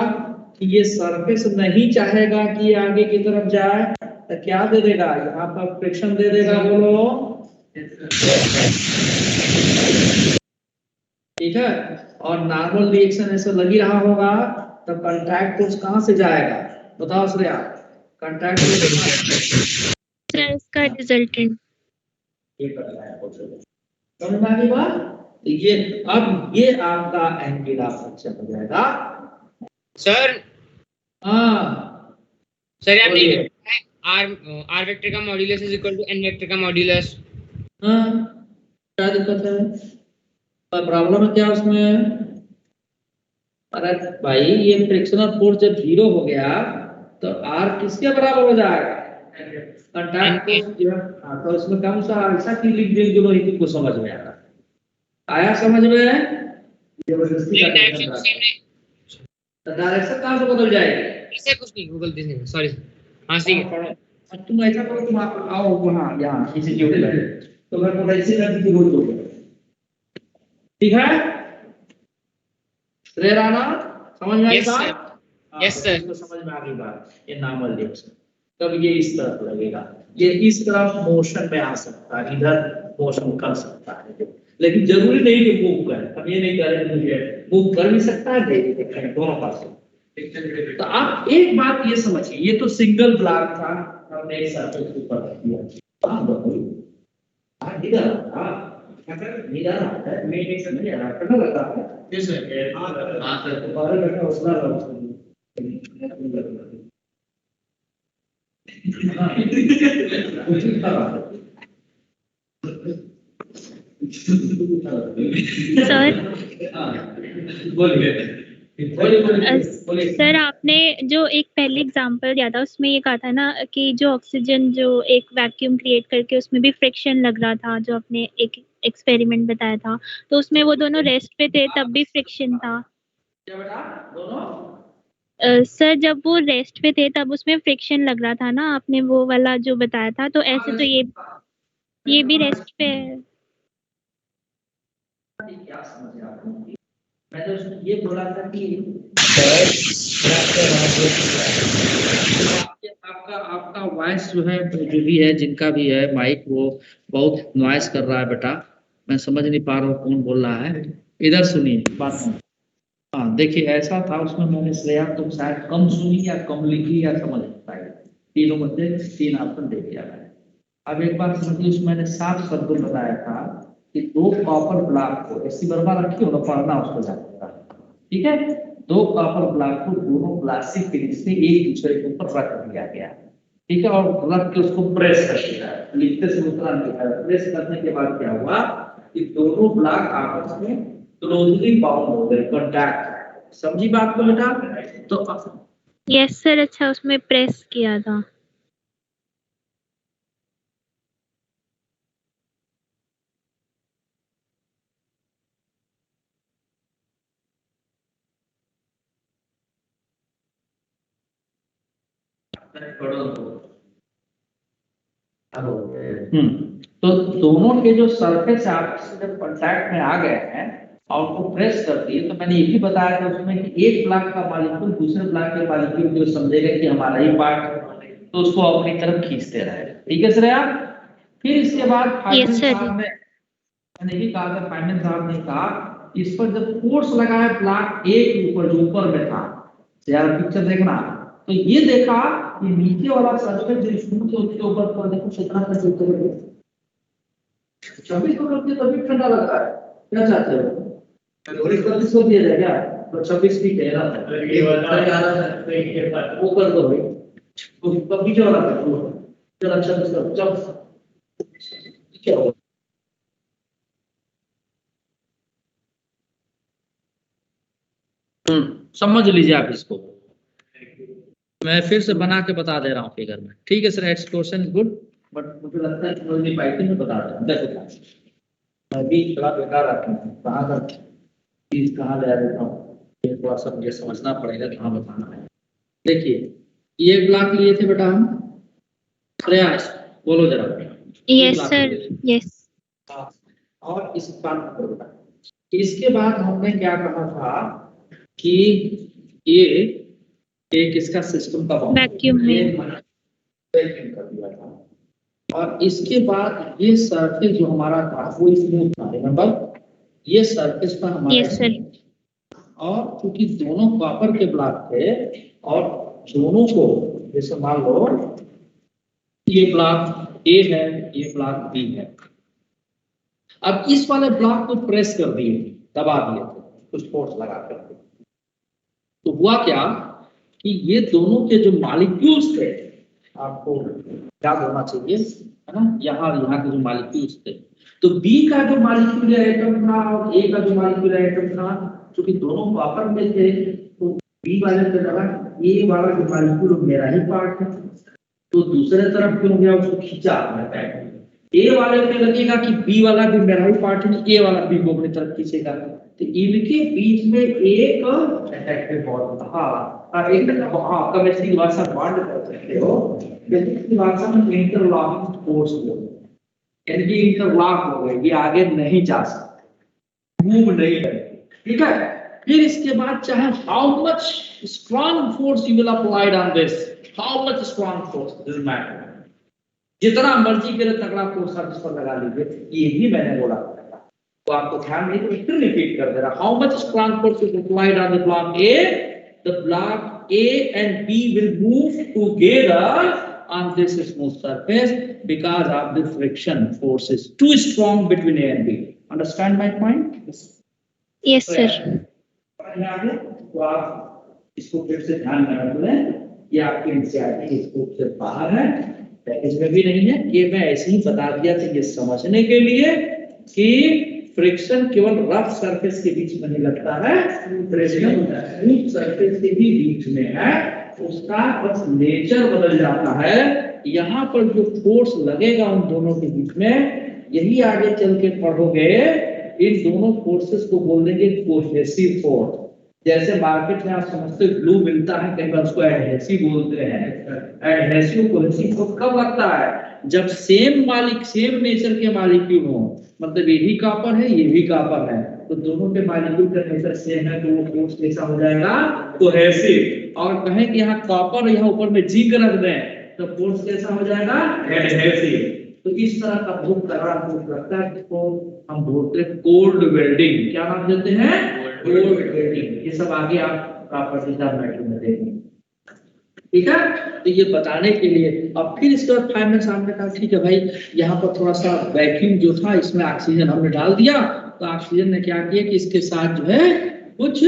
कि ये सरफेस नहीं चाहेगा कि ये आगे की तरफ जाए, तो क्या दे देगा, यहाँ पर फ्रिक्शन दे देगा, बोलो, ठीक है। और नॉर्मल रिएक्शन ऐसे लगी रहा होगा तो कांटेक्ट फोर्स कहां से जाएगा, बताओ श्रेया, कांटेक्ट फोर्स सर इसका रिजल्टेंट। ये करना है, समझ में आ गई बात। तो ये अब ये आपका एंगल ऑफ फ्रिक्शन हो जाएगा। सर हाँ सर आपने बोलिए। आर वेक्टर का modulus is equal to N vector का मॉड्यूलस। हाँ क्या दिक्कत है, प्रॉब्लम है क्या उसमें? अरे भाई ये फ्रिक्शनल फोर्स जब 0 हो गया तो आर किसके बराबर हो जाएगा, कांटेक्ट फोर्स जो है। हाँ, तो इसमें कौन सा ऐसा की लिख दें जो लोग को समझ में आया समझ में, जबरदस्ती का डायरेक्शन कहां से बदल जाएगी, इससे कुछ नहीं गूगल दिस नहीं, सॉरी। हां ठीक है, तुम ऐसा करो, तुम आओ वहां यहाँ इसी जोड़ ले, तो मैं बोला इसी का किसी बोल दो, ठीक है रे राणा, समझ में आई Yes, sir. बात? Yes, sir. तो समझ में आ गई बात। ये नॉर्मल रिएक्शन, तब ये इस तरफ लगेगा, ये इस तरफ मोशन में आ सकता है, इधर मोशन कर सकता है, लेकिन जरूरी नहीं कि मूव करे, हम ये नहीं कह रहे मुझे मूव कर भी सकता है, नहीं भी कर, दोनों पास। तो आप एक बात ये समझिए, ये तो सिंगल ब्लॉक था, हमने एक सरफेस के ऊपर रख दिया, आप बताइए इधर इधर आता है, मैं एक समझ रहा था, पता लगा कैसे हां सर, दोबारा बैठा हौसला रहा सर बोलिए। सर आपने जो एक पहले एग्जांपल दिया था उसमें ये कहा था ना कि जो ऑक्सीजन जो एक वैक्यूम क्रिएट करके उसमें भी फ्रिक्शन लग रहा था, जो आपने एक एक्सपेरिमेंट बताया था, तो उसमें वो दोनों रेस्ट पे थे तब भी फ्रिक्शन था। क्या बेटा दोनों? सर जब वो रेस्ट पे थे तब उसमें फ्रिक्शन लग रहा था ना, आपने वो वाला जो बताया था, तो ऐसे तो ये भी रेस्ट पे है। क्या समझ आप लोग? मैंने उसमें ये बोला था कि आपका आपका वॉइस जो है, जो भी है, जिनका भी है माइक, वो बहुत नॉइस कर रहा है बेटा, मैं समझ नहीं पा रहा हूँ कौन बोल रहा है, इधर सुनिए बात। हाँ देखिए, ऐसा था उसमें मैंने श्रेया तुम शायद कम सुनी या कम लिखी या समझ नहीं पाई, तीनों मध्य 3 ऑप्शन दे दिया मैंने। अब एक बार समझिए, उसमें मैंने 7 शब्द बताया था कि 2 कॉपर ब्लॉक को ऐसी बर्बाद रखी होगा, पढ़ना उसको जाएगा, ठीक है। 2 कॉपर ब्लॉक को दोनों प्लास्टिक के से एक दूसरे के ऊपर रख दिया गया, ठीक है, और रख के उसको प्रेस कर दिया, लिखते से उतना लिखा है। प्रेस करने के बाद क्या हुआ कि दोनों ब्लॉक आपस में क्लोजली बाउंड हो गए, कांटेक्ट, समझी बात को बेटा? तो यस सर, अच्छा उसमें प्रेस किया था। तो दोनों के जो सरफेस आपस में कांटेक्ट में आ गए हैं और उनको प्रेस कर दिए, तो मैंने ये भी बताया था उसमें कि एक ब्लॉक का मॉलिक्यूल दूसरे ब्लॉक के मॉलिक्यूल को समझेगा कि हमारा ही पार्ट, तो उसको अपनी तरफ खींचते रहे, ठीक है श्रेया। फिर इसके बाद Yes, sir. मैंने ये कहा था, फाइनेंस साहब ने कहा इस पर जब फोर्स लगाया ब्लॉक ए के ऊपर जो ऊपर में था, यार पिक्चर देखना। तो ये देखा कि नीचे वाला सरफेस जो स्मूथ है उसके ऊपर तो देखो कितना टेम्परेचर है, 26 को रखते तभी ठंडा लग रहा है। क्या चाहते हो, और 31 को दिया जाए क्या? तो 26 भी कह रहा था ये वाला वो कर दो भाई, तो कभी क्या वाला कर दो चल। अच्छा चल क्या हो, समझ लीजिए आप इसको, मैं फिर से बना के बता दे रहा हूँ फिगर में। ठीक है सर, एक्सप्लोशन गुड, बट मुझे लगता है समझ नहीं पाई थी, मैं बता रहा हूँ। देखो मैं भी थोड़ा बेकार रखा हूँ, कहाँ का चीज कहाँ ले देता हूँ, ये थोड़ा सा मुझे समझना पड़ेगा कहाँ बताना है। देखिए ये ब्लॉक लिए थे बेटा हम, प्रयास बोलो जरा। Yes sir, yes. और इस काम को बेटा, इसके बाद हमने क्या कहा था कि ये एक इसका सिस्टम का वैक्यूम में वैक्यूम कर दिया था, और इसके बाद ये सरफेस जो हमारा था वो स्मूथ था, रिमेंबर ये सरफेस पर हमारा यस सर। और क्योंकि दोनों कॉपर के ब्लॉक थे और दोनों को जैसे मान लो ये ब्लॉक ए है, ये ब्लॉक बी है, अब इस वाले ब्लॉक को प्रेस कर दिए, दबा दिए थे कुछ फोर्स लगा कर, तो हुआ क्या कि ये दोनों के जो मॉलिक्यूल्स थे, आपको याद होना चाहिए है ना, यहाँ के जो मॉलिक्यूल्स थे, तो बी का जो मॉलिक्यूलर एटम था और ए का जो मॉलिक्यूलर एटम था, क्योंकि दोनों कॉपर में थे, तो बी वाले पे लगा ए वाला जो मॉलिक्यूल मेरा ही पार्ट है, तो दूसरे तरफ क्यों गया, उसको खींचा आपने, ए वाले पे लगेगा कि बी वाला भी मेरा ही पार्ट है, ए वाला बी को अपनी तरफ खींचेगा, तो इनके बीच में एक अट्रैक्टिव बॉन्ड था। एक केमिस्ट्री की भाषा बॉन्ड कर सकते हो, केमिस्ट्री की भाषा में इंटरलॉकिंग फोर्स बोलते हैं, यानी इंटरलॉक हो गए, ये आगे नहीं जा सकते, मूव नहीं करेंगे, ठीक है। फिर इसके बाद चाहे how much strong force you will applied on this, how much strong force doesn't matter, जितना मर्जी के तगड़ा फोर्स आप इस पर लगा लीजिए, ये भी मैंने बोला, तो आपको ध्यान नहीं, तो फिर रिपीट कर दे रहा, how much strong force is applied on the block A, the block A and B will move together on this smooth surface because of the friction force is too strong between A and B. Understand my point? Yes sir. तो आप इसको फिर से ध्यान में रख लें, ये आपके एनसीईआरटी स्कोप से बाहर है, पैकेज में भी नहीं है, ये मैं ऐसे ही बता दिया था ये समझने के लिए कि फ्रिक्शन केवल रफ सरफेस के बीच में नहीं लगता है, फ्रिक्शन स्मूथ सरफेस के भी बीच में है, उसका बस नेचर बदल जाता है। यहाँ पर जो फोर्स लगेगा उन दोनों के बीच में, यही आगे चल के पढ़ोगे, इन दोनों फोर्सेस को बोल देंगे कोहेसिव फोर्स। जैसे मार्केट में आप समझते हो ग्लू मिलता है, कई बार उसको एडहेसिव बोलते हैं, एडहेसिव कोहेसिव फोर्स कब लगता है, जब सेम नेचर के मॉलिक्यूल हो, मतलब ये भी कॉपर है ये भी कॉपर है, तो दोनों के मॉलिक्यूल का नेचर सेम है, तो वो फोर्स कैसा हो जाएगा, कोहेसिव। और कहें कि यहाँ कॉपर यहाँ ऊपर में जिंक रख दें तो फोर्स कैसा हो जाएगा, एडहेसिव। तो इस तरह का बहुत तगड़ा फोर्स लगता है, जिसको हम बोलते हैं कोल्ड वेल्डिंग। क्या नाम देते हैं, कोल्ड वेल्डिंग। ये सब आगे आप प्रॉपर्टीज ऑफ मेटल में देखेंगे, ठीक है। तो ये बताने के लिए, अब फिर इसके बाद फाइनल सामने कहा ठीक है भाई, यहाँ पर थोड़ा सा वैक्यूम जो था इसमें ऑक्सीजन हमने डाल दिया, तो ऑक्सीजन ने क्या किया कि इसके साथ जो है कुछ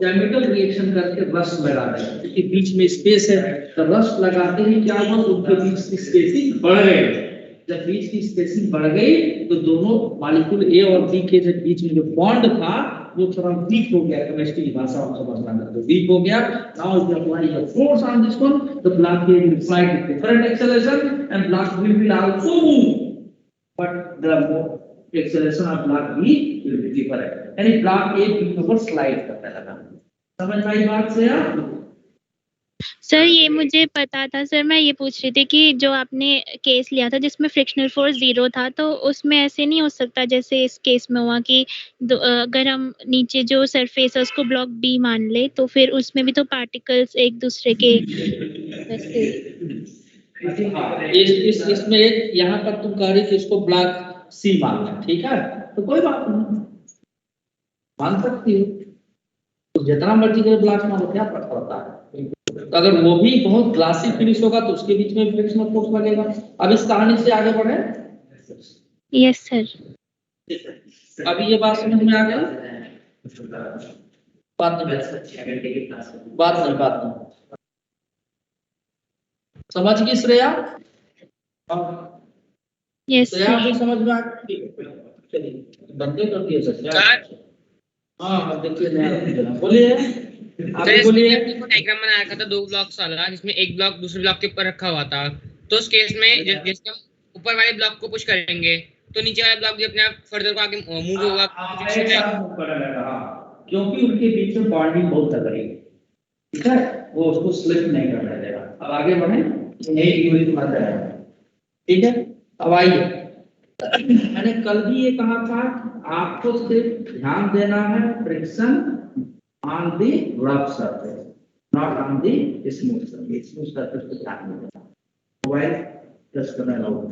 केमिकल रिएक्शन करके रस्ट लगा दें, क्योंकि बीच में स्पेस है, तो रस्ट लगाते ही क्या हुआ, उनके बीच की स्पेसिंग बढ़ गई। जब बीच की स्पेसिंग बढ़ गई तो दोनों मॉलिक्यूल ए और बी के जो बीच में जो बॉन्ड था वो थोड़ा वीक हो गया, केमिस्ट्री की भाषा में समझना है, तो वीक हो गया। Now if you apply your force on this one, the block A will fly with different acceleration and block B will also move, but the acceleration of block B will be different, यानी block A B के ऊपर slide करने लगा। समझ में आई बात से यार? सर ये मुझे पता था सर, मैं ये पूछ रही थी कि जो आपने केस लिया था जिसमें फ्रिक्शनल फोर्स 0 था, तो उसमें ऐसे नहीं हो सकता जैसे इस केस में हुआ कि अगर हम नीचे जो सरफेस है उसको ब्लॉक बी मान ले, तो फिर उसमें भी तो पार्टिकल्स एक दूसरे के वैसे इसमें एक यहाँ पर तुम कह रही थी इसको ब्लॉक सी मानना, ठीक है, तो कोई बात नहीं, मान सकती हो। तो जितना मर्जी करे ब्लास्ट मारो, क्या फर्क पड़ता है। तो अगर वो भी बहुत ग्लासी फिनिश होगा तो उसके बीच में फ्रिक्शनल फोर्स लगेगा। अब इस कहानी से आगे बढ़े। Yes sir. अभी ये बात समझ में आ गई? बात नहीं समझ गई श्रेया? Yes Shreya sir. भी समझ में आ गई? चलिए बंदे कर दिए सर। हाँ अब देखिए बोलिए, आप बोलिए। डायग्राम बना रखा था 2 ब्लॉक्स वाला, जिसमें एक ब्लॉक दूसरे ब्लॉक के ऊपर रखा हुआ था। तो उस केस में जैसे हम ऊपर वाले ब्लॉक को पुश करेंगे तो नीचे वाला ब्लॉक भी अपने आप फर्दर को आगे मूव होगा, क्योंकि उनके बीच में बॉन्डिंग बहुत तगड़ी है, ठीक है, वो उसको स्लिप नहीं करने देगा। अब आगे बढ़े, ठीक है। अब आइए, मैंने कल भी ये कहा था, आपको सिर्फ ध्यान देना है friction on the rough surface, not on the smooth surface. Smooth surface पे ध्यान नहीं देना। मोबाइल प्रेस करना होगा।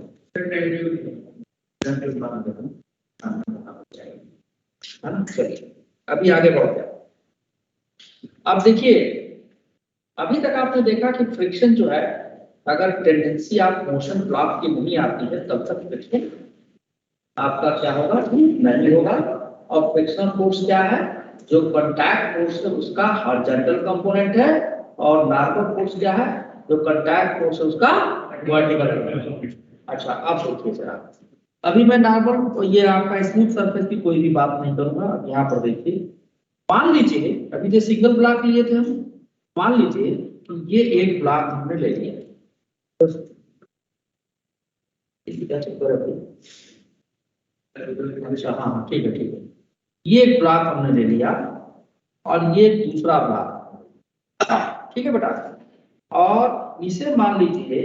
चलिए अभी आगे बढ़ते हैं। अब देखिए, अभी तक आपने देखा कि फ्रिक्शन जो है, अगर टेंडेंसी ऑफ मोशन ब्लॉक की नहीं आती है तब तक फ्रिक्शन आपका क्या होगा, नहीं होगा। और फ्रिक्शनल फोर्स क्या है, जो कांटेक्ट फोर्स है उसका हॉरिजॉन्टल कंपोनेंट है, और नॉर्मल फोर्स क्या है, जो कांटेक्ट फोर्स है उसका वर्टिकल कंपोनेंट। अच्छा अब देखिए जरा, अभी मैं नॉर्मल ये आपका स्मूथ सरफेस की कोई भी बात नहीं करूंगा। यहाँ पर देखिए, मान लीजिए अभी जो सिंगल ब्लॉक लिए थे हम, मान लीजिए कि ये एक ब्लॉक हमने ले लिया, अच्छा हाँ ठीक है ठीक है, ये एक ब्लॉक हमने ले लिया और ये दूसरा ब्लॉक, ठीक है बेटा, और इसे मान लीजिए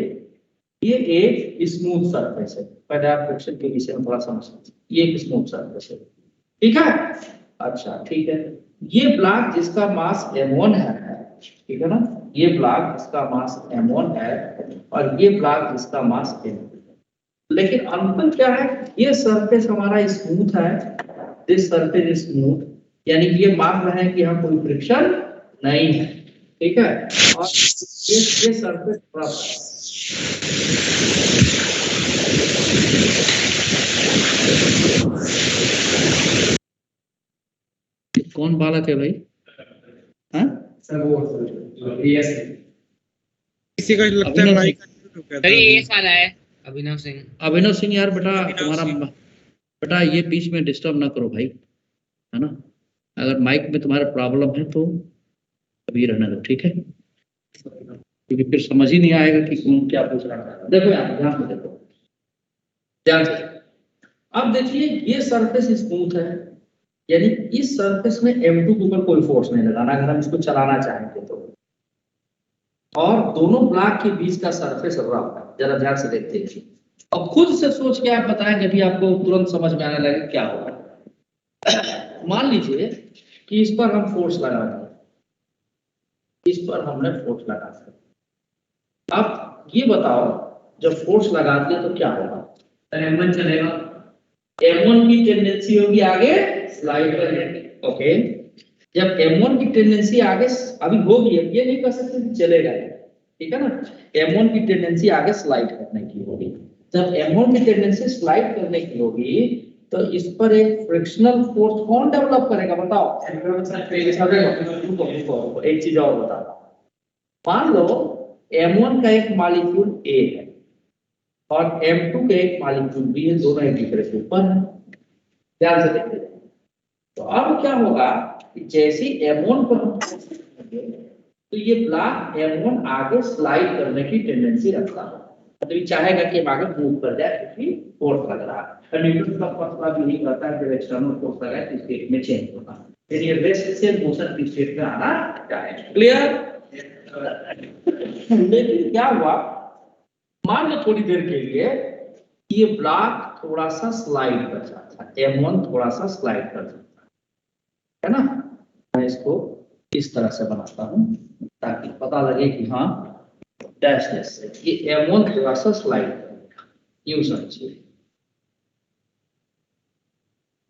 ये एक स्मूथ सरफेस है। पहले आप फ्रिक्शन के विषय में थोड़ा समझ लीजिए, ये एक स्मूथ सरफेस है, ठीक है। अच्छा ठीक है, ये ब्लॉक जिसका मास m1 है, ठीक है ना, ये ब्लॉक जिसका मास m1 है और ये ब्लॉक जिसका मास m2 है। लेकिन अंतर क्या है, ये सरफेस हमारा स्मूथ है, दिस सरफेस इज स्मूथ, यानी कि ये मान रहे हैं कि यहाँ कोई फ्रिक्शन नहीं है, ठीक है। और ये सरफेस रफ है। कौन बालक है भाई? हाँ किसी का लगता है माइक सर ये सारा है अभिनव सिंह। अभिनव सिंह यार बेटा, तुम्हारा बेटा ये बीच में डिस्टर्ब ना करो भाई, है ना। अगर माइक में तुम्हारा प्रॉब्लम है तो अभी रहने दो, ठीक है, क्योंकि फिर समझ ही नहीं आएगा कि कौन क्या पूछ रहा है। देखो यहाँ ध्यान से देखो, ध्यान से। अब देखिए ये सरफेस स्मूथ है, यानी इस सरफेस में m2 के ऊपर कोई फोर्स नहीं लगाना अगर हम इसको चलाना चाहेंगे तो। और दोनों ब्लॉक के बीच का सरफेस रफ है, जरा ध्यान से देखते हैं। अब खुद से सोच के आप बताएंगे, भी आपको तुरंत समझ में आने लगे क्या होगा। मान लीजिए कि इस पर हम फोर्स लगा दें, इस पर हमने फोर्स लगा दिया। अब ये बताओ, जब फोर्स लगा दिया तो क्या होगा? m1 चलेगा, m1 की टेंडेंसी होगी आगे स्लाइड करने की, ओके। जब m1 की टेंडेंसी आगे अभी होगी, ये नहीं कह सकते कि चलेगा, ठीक है ना। m1 की टेंडेंसी आगे स्लाइड करने की होगी। जब m1 की टेंडेंसी स्लाइड करने की होगी तो इस पर एक फ्रिक्शनल फोर्स कौन डेवलप करेगा बताओ? एक चीज और बता, मान लो m1 का एक मॉलिक्यूल A है और m2 का एक मॉलिक्यूल B है, दोनों एक दूसरे के ऊपर है, ध्यान से देखिए। तो अब क्या होगा कि जैसे m1 पर हम तो ये ब्लॉक m1 आगे स्लाइड करने की टेंडेंसी रखता है, मतलब ये चाहेगा कि हम आगे मूव कर जाए क्योंकि फोर्स लग रहा है। न्यूटन का फर्स्ट लॉ भी नहीं करता है कि एक्सटर्नल फोर्स लगाए तो स्टेट में चेंज होगा, फिर ये रेस्ट से मोशन की स्टेट में आना चाहिए। क्लियर? लेकिन क्या हुआ, मान लो थोड़ी देर के लिए ये ब्लॉक थोड़ा सा स्लाइड कर जाता है, m1 थोड़ा सा स्लाइड कर जाता है ना। मैं इसको इस तरह से बनाता हूं ताकि पता लगे कि हाँ डैश डैश से ये m1 थोड़ा सा स्लाइड करेगा, यूं समझिए,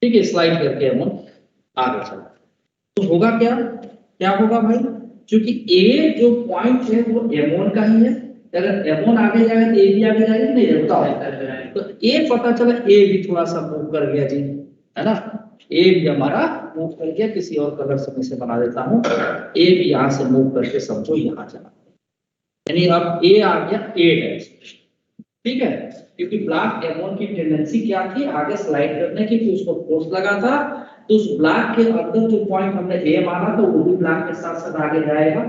ठीक है। स्लाइड करके m1 आगे चला तो होगा क्या क्या होगा भाई, क्योंकि ए जो पॉइंट है वो M1 का ही है, अगर M1 आगे जाएगा तो ए भी आगे जाएगा कि नहीं जाएगा बताओ। तो ए पता चला ए भी थोड़ा सा मूव कर गया जी, है ना, ए भी हमारा मूव कर गया, किसी और कलर से मैं इसे बना देता हूँ, ए भी यहाँ से मूव करके समझो यहाँ चला, यानी अब ए आ गया ए डैश, ठीक है, क्योंकि ब्लॉक M1 की टेंडेंसी क्या थी, आगे स्लाइड करने की, तो उसको फोर्स लगा था, तो उस ब्लॉक के अंदर जो पॉइंट हमने ए माना था वो भी ब्लॉक के साथ साथ आगे जाएगा।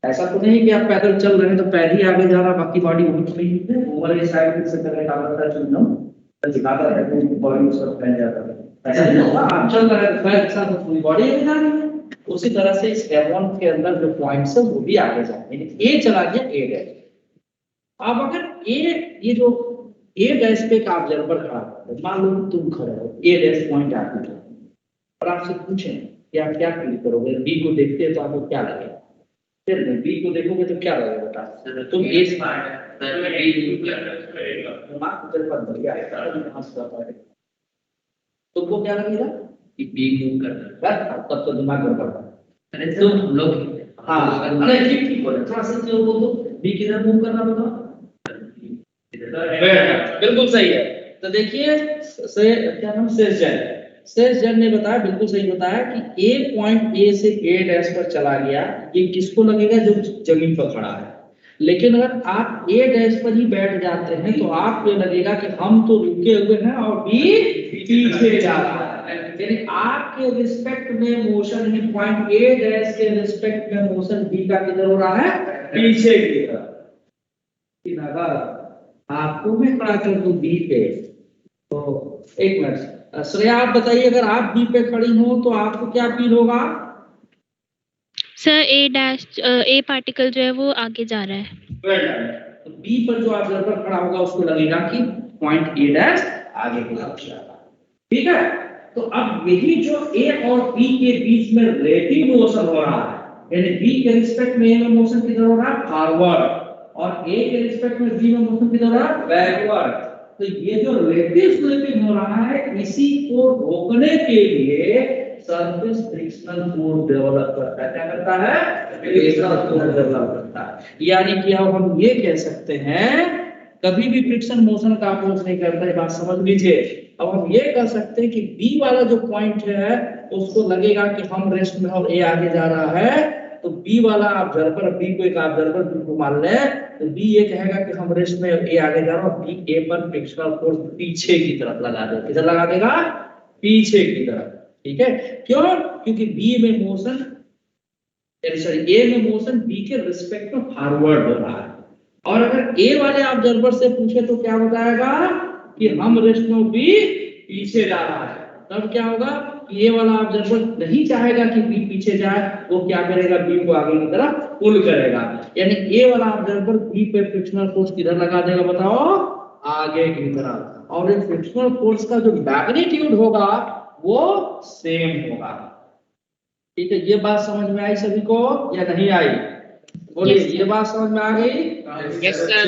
ऐसा तो नहीं कि आप पैदल चल रहे हैं तो पैर ही आगे जा रहा, बाकी बॉडी वहीं खड़ी है, ओवर ए साइड से करने का मतलब चुनना दिखाता है तो बॉडी उस तरफ फैल जाता है, ऐसा नहीं होगा, आप चल रहे हैं पैर के साथ तो पूरी बॉडी आगे जा रही है। उसी तरह से इस M1 के अंदर जो पॉइंट्स है वो भी आगे जाएंगे, यानी ए चला गया ए डैश। अब अगर ए ये जो ए डैश पे का ऑब्जर्वर खड़ा है, मान लो तुम खड़े हो, ए डैश पॉइंट आगे और आपसे पूछें कि आप क्या फील करोगे, बी को देखते हैं तो आपको क्या लगेगा, फिर बी को देखोगे तो क्या लगेगा बेटा, तुम ए से तुमको क्या लगेगा कि बी मूव कर रहा है, तब तो दिमाग गड़बड़ है। अरे तो हम लोग हाँ अरे ठीक बोले, थोड़ा सा क्यों बोल दो, बी किधर मूव करना बताओ, बिल्कुल सही है। तो देखिए से क्या नाम शेष जैन ने बताया, बिल्कुल सही बताया कि ए पॉइंट ए से ए डैश पर चला गया, ये किसको लगेगा जो जमीन पर खड़ा है, लेकिन अगर आप ए डैश पर ही बैठ जाते हैं तो आपको लगेगा कि हम तो रुके हुए हैं और बी पीछे जा रहा है, यानी आपके रिस्पेक्ट में मोशन, यानी पॉइंट ए डैश के रिस्पेक्ट में मोशन बी का किधर हो रहा है, पीछे की तरफ। अगर आपको मैं खड़ा कर दूं बी पे, तो एक मिनट श्रेया आप बताइए, अगर आप बी पे खड़ी हो तो आपको क्या फील होगा? सर ए पार्टिकल जो है वो आगे जा रहा है। तो बी पर जो ऑब्जर्वर खड़ा होगा उसको लगेगा कि पॉइंट ए डैश आगे की तरफ जा रहा है, ठीक है। तो अब यही जो ए और बी के बीच में रिलेटिव मोशन हो रहा है, यानी बी के रिस्पेक्ट में ए में मोशन किधर हो रहा है, फॉरवर्ड, और ए के रिस्पेक्ट में बी में मोशन किधर हो रहा है, बैकवर्ड। तो ये जो रिलेटिव स्लिपिंग हो रहा है, इसी को रोकने के लिए सरफेस फ्रिक्शनल फोर्स डेवलप करता है, क्या करता है, फ्रिक्शनल फोर्स डेवलप करता है। यानी कि अब हम ये कह सकते हैं, कभी भी फ्रिक्शन मोशन का अपोज नहीं करता, ये बात समझ लीजिए। अब हम ये कह सकते हैं कि बी वाला जो पॉइंट है उसको लगेगा कि हम रेस्ट में और ए आगे जा रहा है, तो बी वाला ऑब्जर्वर, बी को एक ऑब्जर्वर बी को मान ले, तो बी ये कहेगा कि हम रेस्ट में ए आगे जा रहा है, बी ए पर फ्रिक्शनल फोर्स पीछे की तरफ लगा देगा, किधर लगा देगा, पीछे की तरफ, ठीक है। क्यों? क्योंकि बी में मोशन, सॉरी ए में मोशन बी के रिस्पेक्ट में फॉरवर्ड हो रहा है, और अगर ए वाले ऑब्जर्वर से पूछे तो क्या बताएगा कि हम रेस्ट में बी पीछे जा रहा है, तब क्या होगा, ये वाला ऑब्जर्वर नहीं चाहेगा कि बी पीछे जाए, वो क्या करेगा, बी को आगे की तरफ पुल करेगा, यानी ए वाला ऑब्जर्वर बी पे फ्रिक्शनल फोर्स किधर लगा देगा बताओ, आगे की तरफ, और इस फ्रिक्शनल फोर्स का जो मैग्नीट्यूड होगा वो सेम होगा, ठीक है। ये बात समझ में आई सभी को या नहीं आई, बोलिए, ये बात समझ में आ गई? Yes, sir.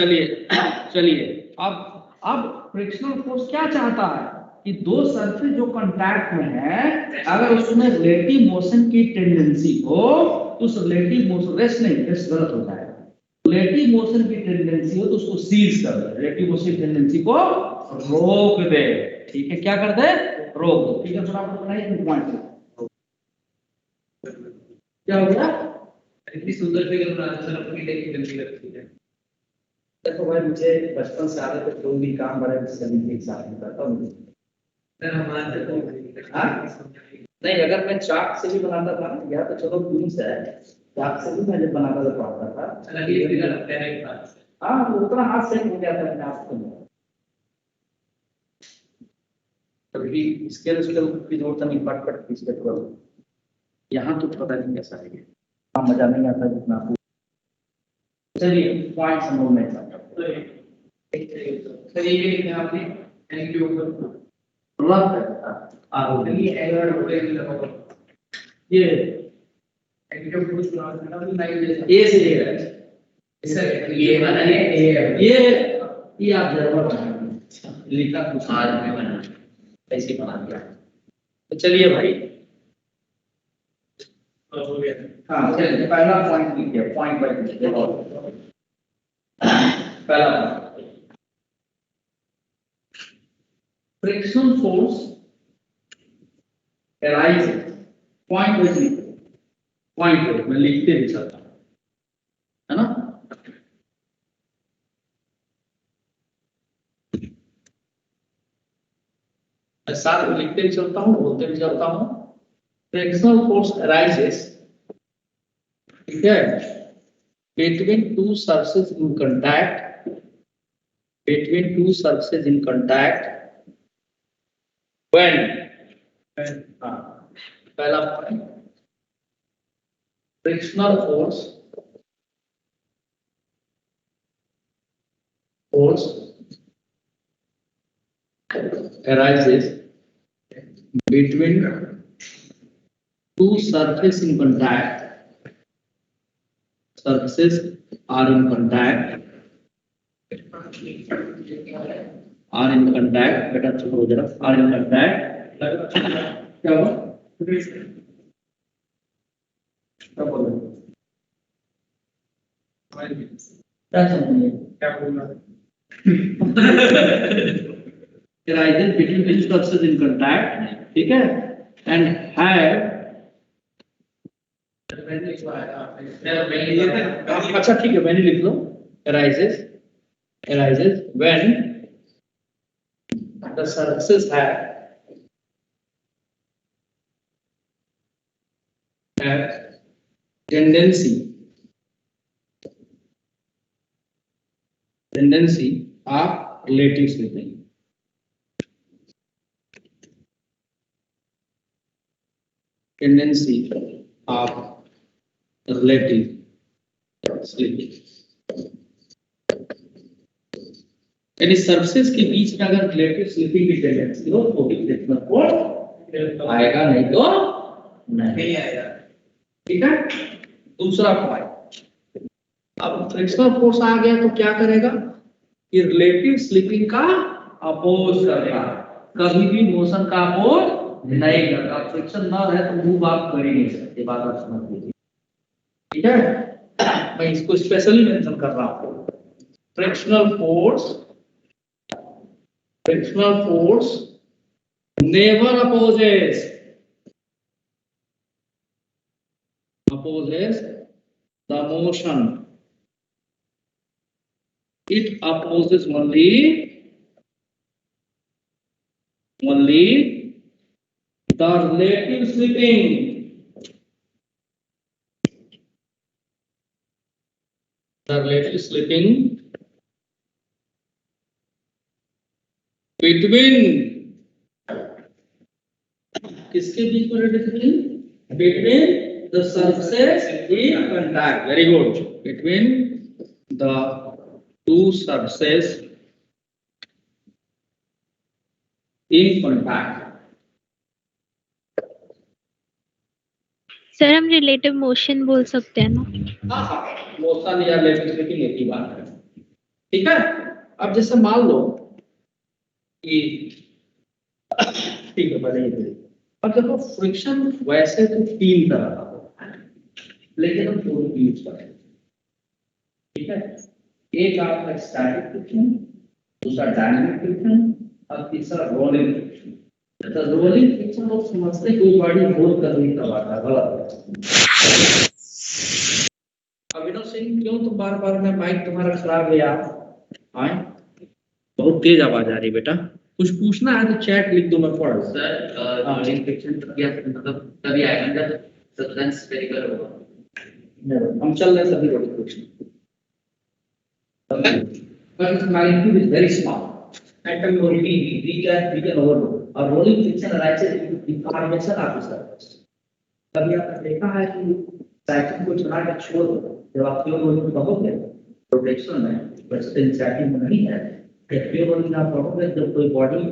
चलिए अब फ्रिक्शनल फोर्स क्या चाहता है कि दो सरफेस जो कांटेक्ट में है, अगर उसमें रिलेटिव मोशन की टेंडेंसी हो तो उस रिलेटिव मोशन, रेस्ट नहीं, रेस्ट गलत हो जाएगा, रिलेटिव मोशन की टेंडेंसी हो तो उसको सीज कर दे, रिलेटिव मोशन की टेंडेंसी को रोक दे, ठीक है, क्या कर दे, रोक दो, ठीक है। थोड़ा बनाइए पॉइंट, क्या हो गया, इतनी सुंदर फिगर बना सर, अपनी देखी गलती लगती है। देखो भाई, मुझे बचपन से आदत है, कोई भी काम बड़े सभी के साथ में करता हूँ। सर हमारे तो नहीं, अगर मैं चाक से भी बनाता था ना, या तो चलो दूर से है, चाक से भी मैं जब बनाता था पढ़ता था, अलग ही फिगर लगता है एक बात। हाँ वो उतना हाथ से हो जाता है अपने आप को, कभी स्केल की जरूरत नहीं, पट पट खींच के करो, यहाँ तो पता नहीं कैसा है, मजा नहीं आता जितना आपको। चलिए पॉइंट समझ में सर ये लिखा आपने एंगल के ऊपर रफ करता आगे, चलिए एंगल और एंगल ये एंगल के ऊपर कुछ बना देना, तो लाइन जैसा ए से ये है, सर ये वाला है, ये आप जरूर लिखा कुछ आज में बना ऐसे बना दिया। तो चलिए भाई, हाँ चलिए पहला पॉइंट लिखिए, पॉइंट बाय लिखिए। पहला frictional force arises, point by लिखिए, पॉइंट मैं लिखते भी चलता हूँ, है ना। मैं साथ में लिखते भी चलता हूँ, बोलते भी चलता हूँ। फ्रिक्शनल फोर्स arises, ठीक है, between two surfaces in contact, between two surfaces in contact when पहला point frictional force arises between two surfaces in contact, surfaces are in contact, बेटा छोड़ो जरा, are in contact, क्या हुआ, क्या बोल रहे हो, क्या समझिए, क्या बोल रहा है arises between two surfaces in contact, ठीक है, and have, अच्छा ठीक है मैंने लिख लो, arises when the surfaces have tendency of relative slipping, tendency of relative slipping, यानी सरफेस के बीच में अगर रिलेटिव स्लिपिंग की टेंडेंसी हो तो भी फ्रिक्शनल फोर्स आएगा, नहीं तो नहीं आएगा, ठीक है। दूसरा पॉइंट, अब फ्रिक्शनल फोर्स आ गया तो क्या करेगा, ये रिलेटिव स्लिपिंग का अपोज करेगा, कभी भी मोशन का अपोज नहीं करता। फ्रिक्शन ना रहे तो मूव आप कर ही नहीं सकते, बात आप समझ लीजिए, ठीक है। मैं इसको स्पेशली मेंशन कर रहा हूं, frictional force never opposes the motion, it opposes only the relative slipping between, किसके बीच में relative slipping, between the surfaces in contact, very good, between the two surfaces in contact। Sir हम relative motion बोल सकते हैं ना। हाँ motion या relative slipping एक ही बात है, ठीक है। अब जैसे मान लो कि ठीक है पहले, अब देखो फ्रिक्शन वैसे तो तीन तरह का होता है, लेकिन हम दोनों यूज करें, ठीक है। एक आपका स्टैटिक फ्रिक्शन, दूसरा डायनामिक फ्रिक्शन और तीसरा रोलिंग फ्रिक्शन। तो रोलिंग फ्रिक्शन लोग समझते हैं कोई बॉडी रोल कर रही है, गलत। अभिनव सिंह क्यों तुम बार-बार में माइक तुम्हारा खराब है यार, आए बहुत तेज आवाज आ रही बेटा, कुछ पूछना है तो चैट लिख दो मैं पढ़। सर रोलिंग फ्रिक्शन मतलब तभी आएगा जब सब्सटेंस स्फेरिकल होगा। हम चल रहे सभी rolling friction, but its magnitude is very small. Atom rotating, we can overload. और rolling friction arises due to deformation of the surface. कभी आपने देखा है कि साइकिल को चला के छोड़ दो, जब आप प्योर रोलिंग कहोगे रोटेशन में, वैसे इंसर्टिंग में नहीं है। प्योर रोलिंग आप कहोगे जब कोई बॉडी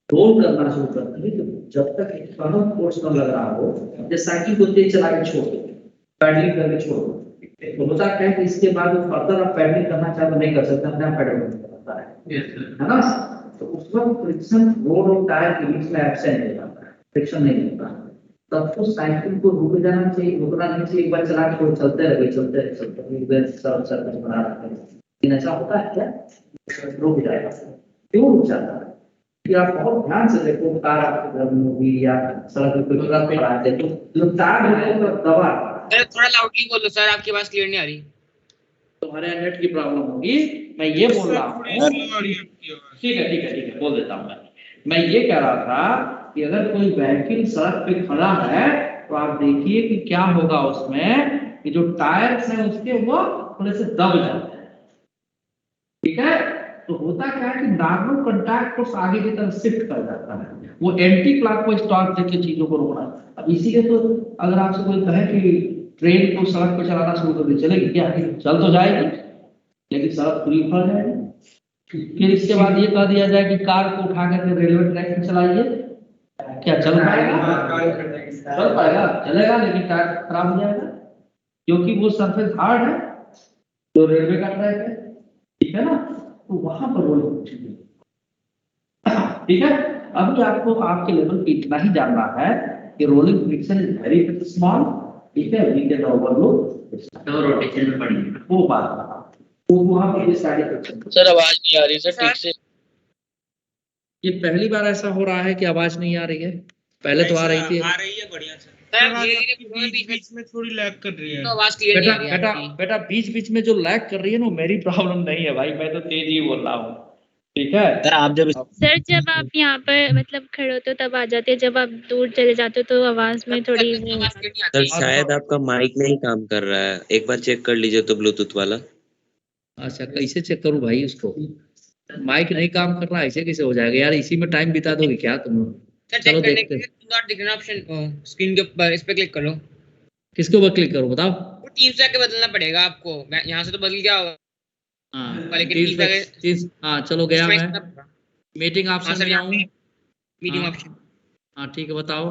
रोल करना शुरू करती है तो जब तक एक्सटर्नल फोर्स न लग रहा हो, जैसे साइकिल को तेज चला के छोड़ दो, पैडलिंग करके छोड़ दो, तो होता क्या है कि इसके बाद वो फर्दर आप पैडलिंग करना चाहे तो नहीं कर सकते, अपने आप पैडल करता है ना। तो उस वक्त फ्रिक्शन रोड और टायर के बीच में एब्सेंट हो जाता है, फ्रिक्शन नहीं होता। तब तो साइकिल को रुक जाना चाहिए, रुकना नहीं चाहिए, एक बार चला के तो चलते रहे एक बार सर्विस बना रखते हैं। लेकिन ऐसा होता है क्या? रुक जाएगा। क्यों रुक जाता है? कि आप बहुत ध्यान से देखो, कार आपके घर में होगी या सड़क पे कोई ट्रक खड़ा है तो जो टायर है वो दबा, सर थोड़ा लाउडली बोलो सर, आपकी आवाज क्लियर नहीं आ रही। तुम्हारे नेट की प्रॉब्लम होगी, मैं ये बोल रहा हूँ। ठीक है ठीक है ठीक है, बोल देता हूँ मैं ये कह रहा था कि अगर कोई व्हीकल सड़क पे खड़ा है तो आप देखिए कि क्या होगा उसमें, कि जो टायर्स हैं उसके वो थोड़े से दब जाते हैं। ठीक है, तो होता क्या है कि नॉर्मल कांटेक्ट फोर्स आगे की तरफ शिफ्ट कर जाता है, वो एंटी क्लॉकवाइज टॉर्क देके चीजों को रोकना। अब इसीलिए तो अगर आपसे कोई कहे कि ट्रेन को सड़क पे चलाना शुरू कर दे, चलेगी क्या? चल तो जाएगी, लेकिन सड़क पूरी उखड़ जाएगी। फिर इसके बाद ये कह दिया जाए कि कार को उठा करके रेलवे ट्रैक पे चलाइए, क्या चल पाएगा? चल पाएगा, चलेगा, लेकिन टायर खराब हो जाएगा, क्योंकि वो सरफेस हार्ड है जो रेलवे का ट्रैक है। ठीक है ना, तो वहां पर रोलिंग फ्रिक्शन, ठीक है। अभी आपको आपके लेवल पे इतना ही जानना है कि rolling friction is very small. ठीक है, वी कैन ओवरलुक तो रोटेशन में पड़ी वो बात, वो वहां पर ये सारे फ्रिक्शन। सर आवाज नहीं आ रही सर ठीक से। ये पहली बार ऐसा हो रहा है कि आवाज नहीं आ रही है? पहले तो आ रही थी। आ रही है बढ़िया से। सर थोड़ा धीरे-धीरे बीच में थोड़ी लैग कर रही है। तो आवाज क्लियर नहीं बेटा आ रही है बेटा आपकी। बेटा बीच बीच में जो लैग कर रही है ना, मेरी प्रॉब्लम नहीं है भाई, मैं तो तेज ही बोल रहा हूँ। ठीक है, आप जब सर जब आप यहाँ पर मतलब खड़े होते हो तब आ जाते हैं, जब आप दूर चले जाते हो तो आवाज में थोड़ी वो आवाज क्लियर नहीं सर आती। शायद आपका माइक नहीं काम कर रहा है, एक बार चेक कर लीजिए तो ब्लूटूथ वाला। अच्छा कैसे चेक करूँ भाई उसको? माइक नहीं काम कर रहा, ऐसे कैसे हो जाएगा यार? इसी में टाइम बिता दोगे क्या तुम लोग? सर चलो चेक करने देखते के लिए डू नॉट दिखना ऑप्शन स्क्रीन के ऊपर, इस पे क्लिक करो। किसके ऊपर क्लिक करूँ बताओ? वो टीम से आके बदलना पड़ेगा आपको, मैं यहाँ से तो बदल गया होगा हाँ लेकिन Teams टीम पे- से Teams- हाँ चलो गया मैं मीटिंग हाँ ऑप्शन सर में यहाँ आऊँ। पे मीटिंग हाँ। ऑप्शन। हाँ ठीक है, बताओ।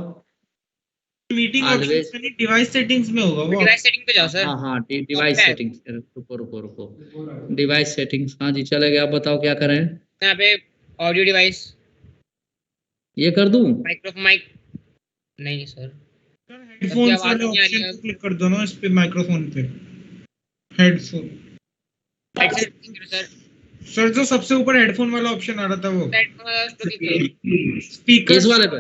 मीटिंग Always- ऑप्शन में डिवाइस सेटिंग्स में होगा वो। डिवाइस सेटिंग पे जाओ सर। हाँ हाँ डिवाइस Okay. सेटिंग्स, रुको रुको रुको, डिवाइस सेटिंग्स, हाँ जी चले गया। बताओ क्या करें? यहाँ पे ऑडियो डिवाइस, ये कर दूं? माइक्रोफोन माइक नहीं सर, हेडफोन्स आवाज वाले नहीं आ रही ऑप्शन है। पे क्लिक कर दो ना, इस पे माइक्रोफोन पे हेडफोन। हेडसेट सर, सर जो सबसे ऊपर हेडफोन वाला ऑप्शन आ रहा था वो हेडफोन वाला उस पे क्लिक करो। स्पीकर। इस वाले पे?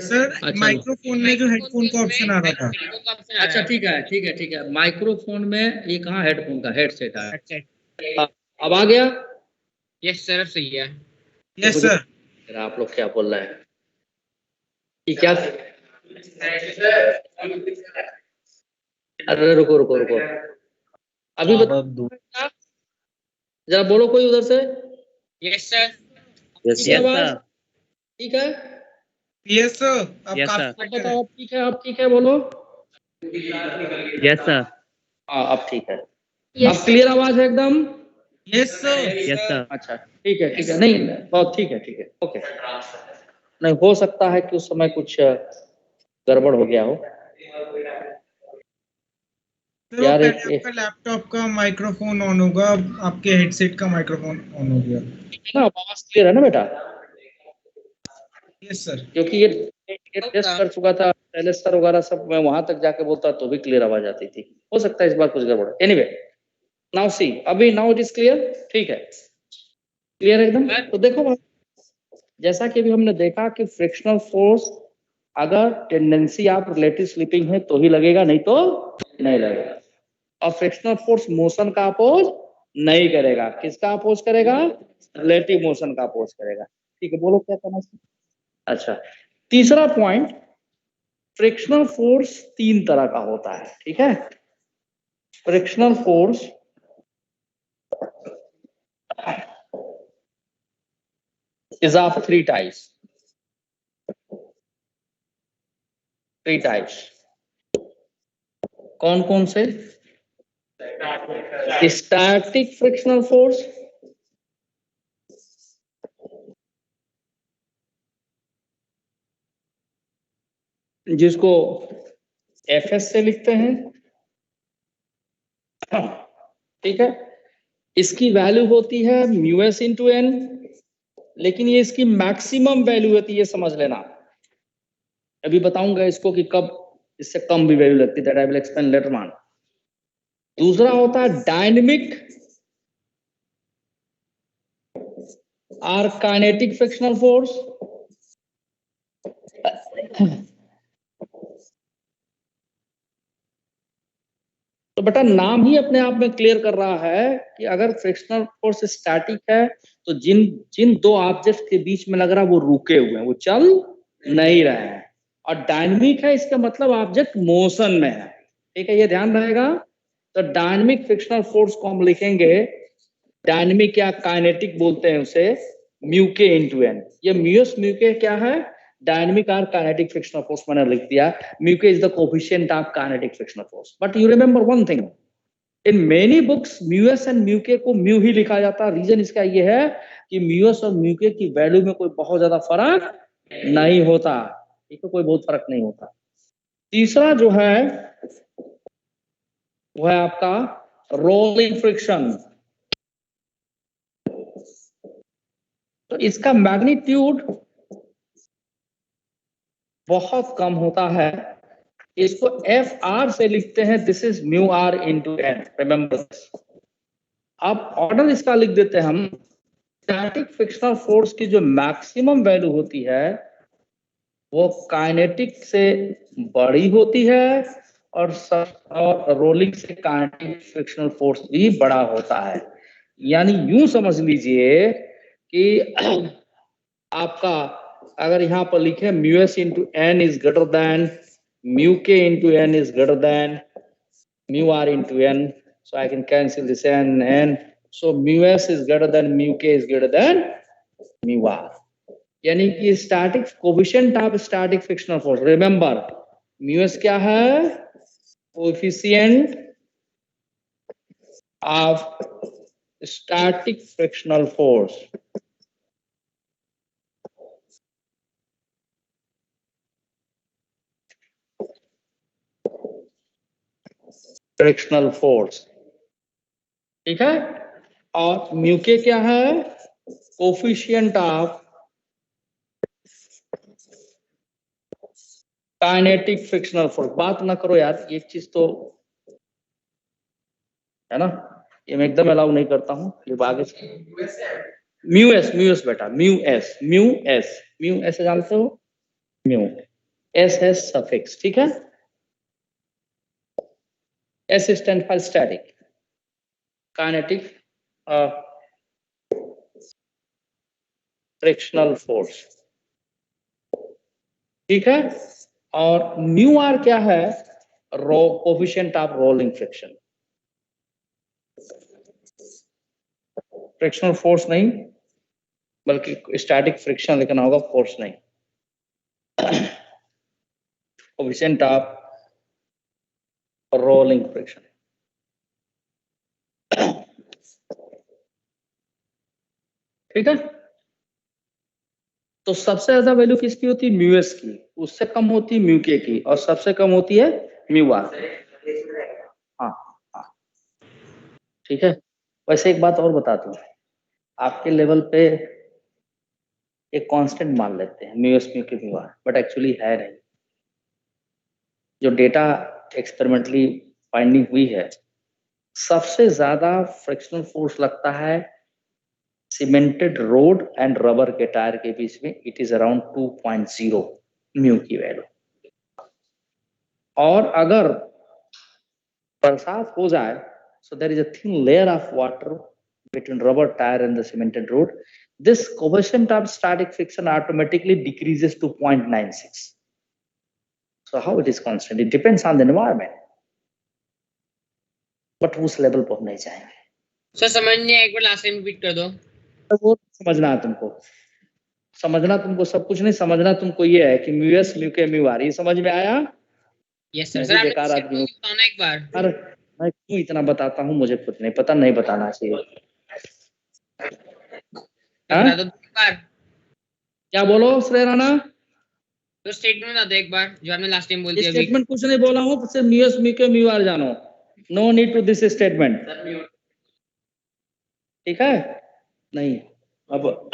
सर अच्छा। माइक्रोफोन में जो हेडफोन का ऑप्शन आ रहा था। हेडफोन का ऑप्शन आ अच्छा रहा है। ठीक है ठीक है ठीक है, माइक्रोफोन में ये कहाँ हेडफोन का हेडसेट है? हेडसेट अब आ गया? यस सर, अब सही है। Yes sir. फिर आप लोग क्या बोल रहे हैं कि क्या? अरे रुको रुको रुको, अभी जरा बोलो कोई उधर से। यस सर, यस ठीक है आवाज? ठीक है, यस सर। अब Yes, काफी sir. अब बेटर है। बताओ, अब ठीक है, अब ठीक है बोलो। Yes sir. हाँ अब ठीक है, अब यस क्लियर आवाज है एकदम? Yes sir. Yes sir. अच्छा ठीक है नहीं बहुत ठीक है ओके। नहीं हो सकता है कि उस समय कुछ गड़बड़ हो गया हो तो यार। पहले आपका लैपटॉप का माइक्रोफोन ऑन होगा, अब आपके हेडसेट का माइक्रोफोन ऑन हो गया। ना आवाज क्लियर है ना बेटा? Yes sir. क्योंकि ये टेस्ट कर चुका था पहले सर वगैरह सब, मैं वहां तक जाके बोलता तो भी क्लियर आवाज आती थी। हो सकता है इस बार कुछ गड़बड़। एनीवे नाउ सी, अभी नाउ इट इज क्लियर। ठीक है, क्लियर एकदम। तो देखो भाई, जैसा कि अभी हमने देखा कि फ्रिक्शनल फोर्स अगर टेंडेंसी आप रिलेटिव स्लिपिंग है तो ही लगेगा, नहीं तो नहीं लगेगा। और फ्रिक्शनल फोर्स मोशन का अपोज नहीं करेगा। किसका अपोज करेगा? रिलेटिव मोशन का अपोज करेगा। ठीक है, बोलो क्या करना चाहिए। अच्छा, तीसरा पॉइंट, फ्रिक्शनल फोर्स 3 तरह का होता है। ठीक है, frictional force is of 3 types. 3 types. कौन कौन से? स्टैटिक फ्रिक्शनल फोर्स, जिसको एफएस से लिखते हैं। ठीक है, इसकी वैल्यू होती है म्यूएस इंटू एन, लेकिन ये इसकी मैक्सिमम वैल्यू होती है, समझ लेना। अभी बताऊंगा इसको कि कब इससे कम भी वैल्यू लगती है, that I will explain later on. दूसरा होता है डायनेमिक और काइनेटिक फ्रिक्शनल फोर्स। तो बेटा नाम ही अपने आप में क्लियर कर रहा है कि अगर फ्रिक्शनल फोर्स स्टैटिक है तो जिन जिन दो ऑब्जेक्ट के बीच में लग रहा है वो रुके हुए हैं, वो चल नहीं रहे हैं। और डायनेमिक है इसका मतलब ऑब्जेक्ट मोशन में है, ठीक है, ये ध्यान रहेगा। तो डायनेमिक फ्रिक्शनल फोर्स को हम लिखेंगे, डायनेमिक या काइनेटिक बोलते हैं उसे, म्यू के इंटू एन। ये म्यूएस म्यू के क्या है, डायनेमिक और काइनेटिक फ्रिक्शनल फोर्स मैंने लिख दिया। म्यू के is the coefficient of kinetic frictional force. But you remember one thing, in many books mu s and mu के को म्यू ही लिखा जाता है। रीजन इसका ये है कि म्यूएस और म्यू के की वैल्यू में कोई बहुत ज्यादा फर्क नहीं होता, ठीक है, कोई बहुत फर्क नहीं होता। तीसरा जो है वो है आपका रोलिंग फ्रिक्शन। तो इसका मैग्नीट्यूड बहुत कम होता है, इसको एफ आर से लिखते हैं, this is mu R into N, remember. अब ऑर्डर इसका लिख देते हैं हम, स्टैटिक फ्रिक्शनल फोर्स की जो मैक्सिमम वैल्यू होती है वो काइनेटिक से बड़ी होती है और रोलिंग से काइनेटिक फ्रिक्शनल फोर्स भी बड़ा होता है। यानी यूं समझ लीजिए कि आपका अगर यहां पर लिखे mu S into N is greater than mu K into N is greater than mu R into N, so I can cancel this n, so mu s is greater than mu k is greater than mu r। यानी कि static coefficient of static frictional force, remember mu s क्या है, coefficient of static frictional force. Frictional force, ठीक है। और mu के क्या है, coefficient of kinetic frictional force. बात ना करो यार, एक चीज तो है ना, ये मैं एकदम अलाउ नहीं करता हूं, ये आगे म्यू एस बेटा, म्यू एस जानते हो, म्यू एस है सफिक्स, ठीक है। S stand for static, kinetic frictional force, ठीक है। और म्यू आर क्या है, coefficient of rolling friction. Frictional force नहीं बल्कि स्टैटिक फ्रिक्शन लिखना होगा, फोर्स नहीं। कोएफिशिएंट ऑफ रोलिंग फ्रिक्शन, ठीक है। तो सबसे ज्यादा वैल्यू किसकी होती है, म्यू एस की, उससे कम होती है म्यू के की, और सबसे कम होती है म्यू आर। हाँ हाँ ठीक है। वैसे एक बात और बता दूं, आपके लेवल पे एक कांस्टेंट मान लेते हैं mu S mu K mu are, but actually है नहीं। जो डेटा एक्सपेरिमेंटली फाइंडिंग हुई है, सबसे ज्यादा फ्रिक्शनल फोर्स लगता है सीमेंटेड रोड एंड रबर के टायर के बीच में, इट इज अराउंड 2.0 म्यू की वैल्यू। और अगर बरसात हो जाए, so there is a thin layer of water between rubber tire and the cemented road, this coefficient of static friction automatically decreases to 0.96. So how it is constant? It depends on the environment. But उस level पर हम नहीं जाएंगे। Sir समझ नहीं आया, एक बार last time repeat कर दो। वो समझना है तुमको, समझना तुमको सब कुछ नहीं, समझना तुमको ये है कि mu S mu K mu are, ये समझ में आया? Yes sir. सर बेकार आदमी बताना एक बार। अरे मैं क्यों इतना बताता हूँ, मुझे खुद नहीं पता, नहीं बताना चाहिए। बता दो एक बार। क्या बोलो श्रेय राणा? तो स्टेटमेंट बता दो एक बार जो आपने लास्ट टाइम बोल दिया। स्टेटमेंट कुछ नहीं बोला हूँ, सिर्फ mu S mu K mu R जानो, no need to this statement, ठीक है। नहीं अब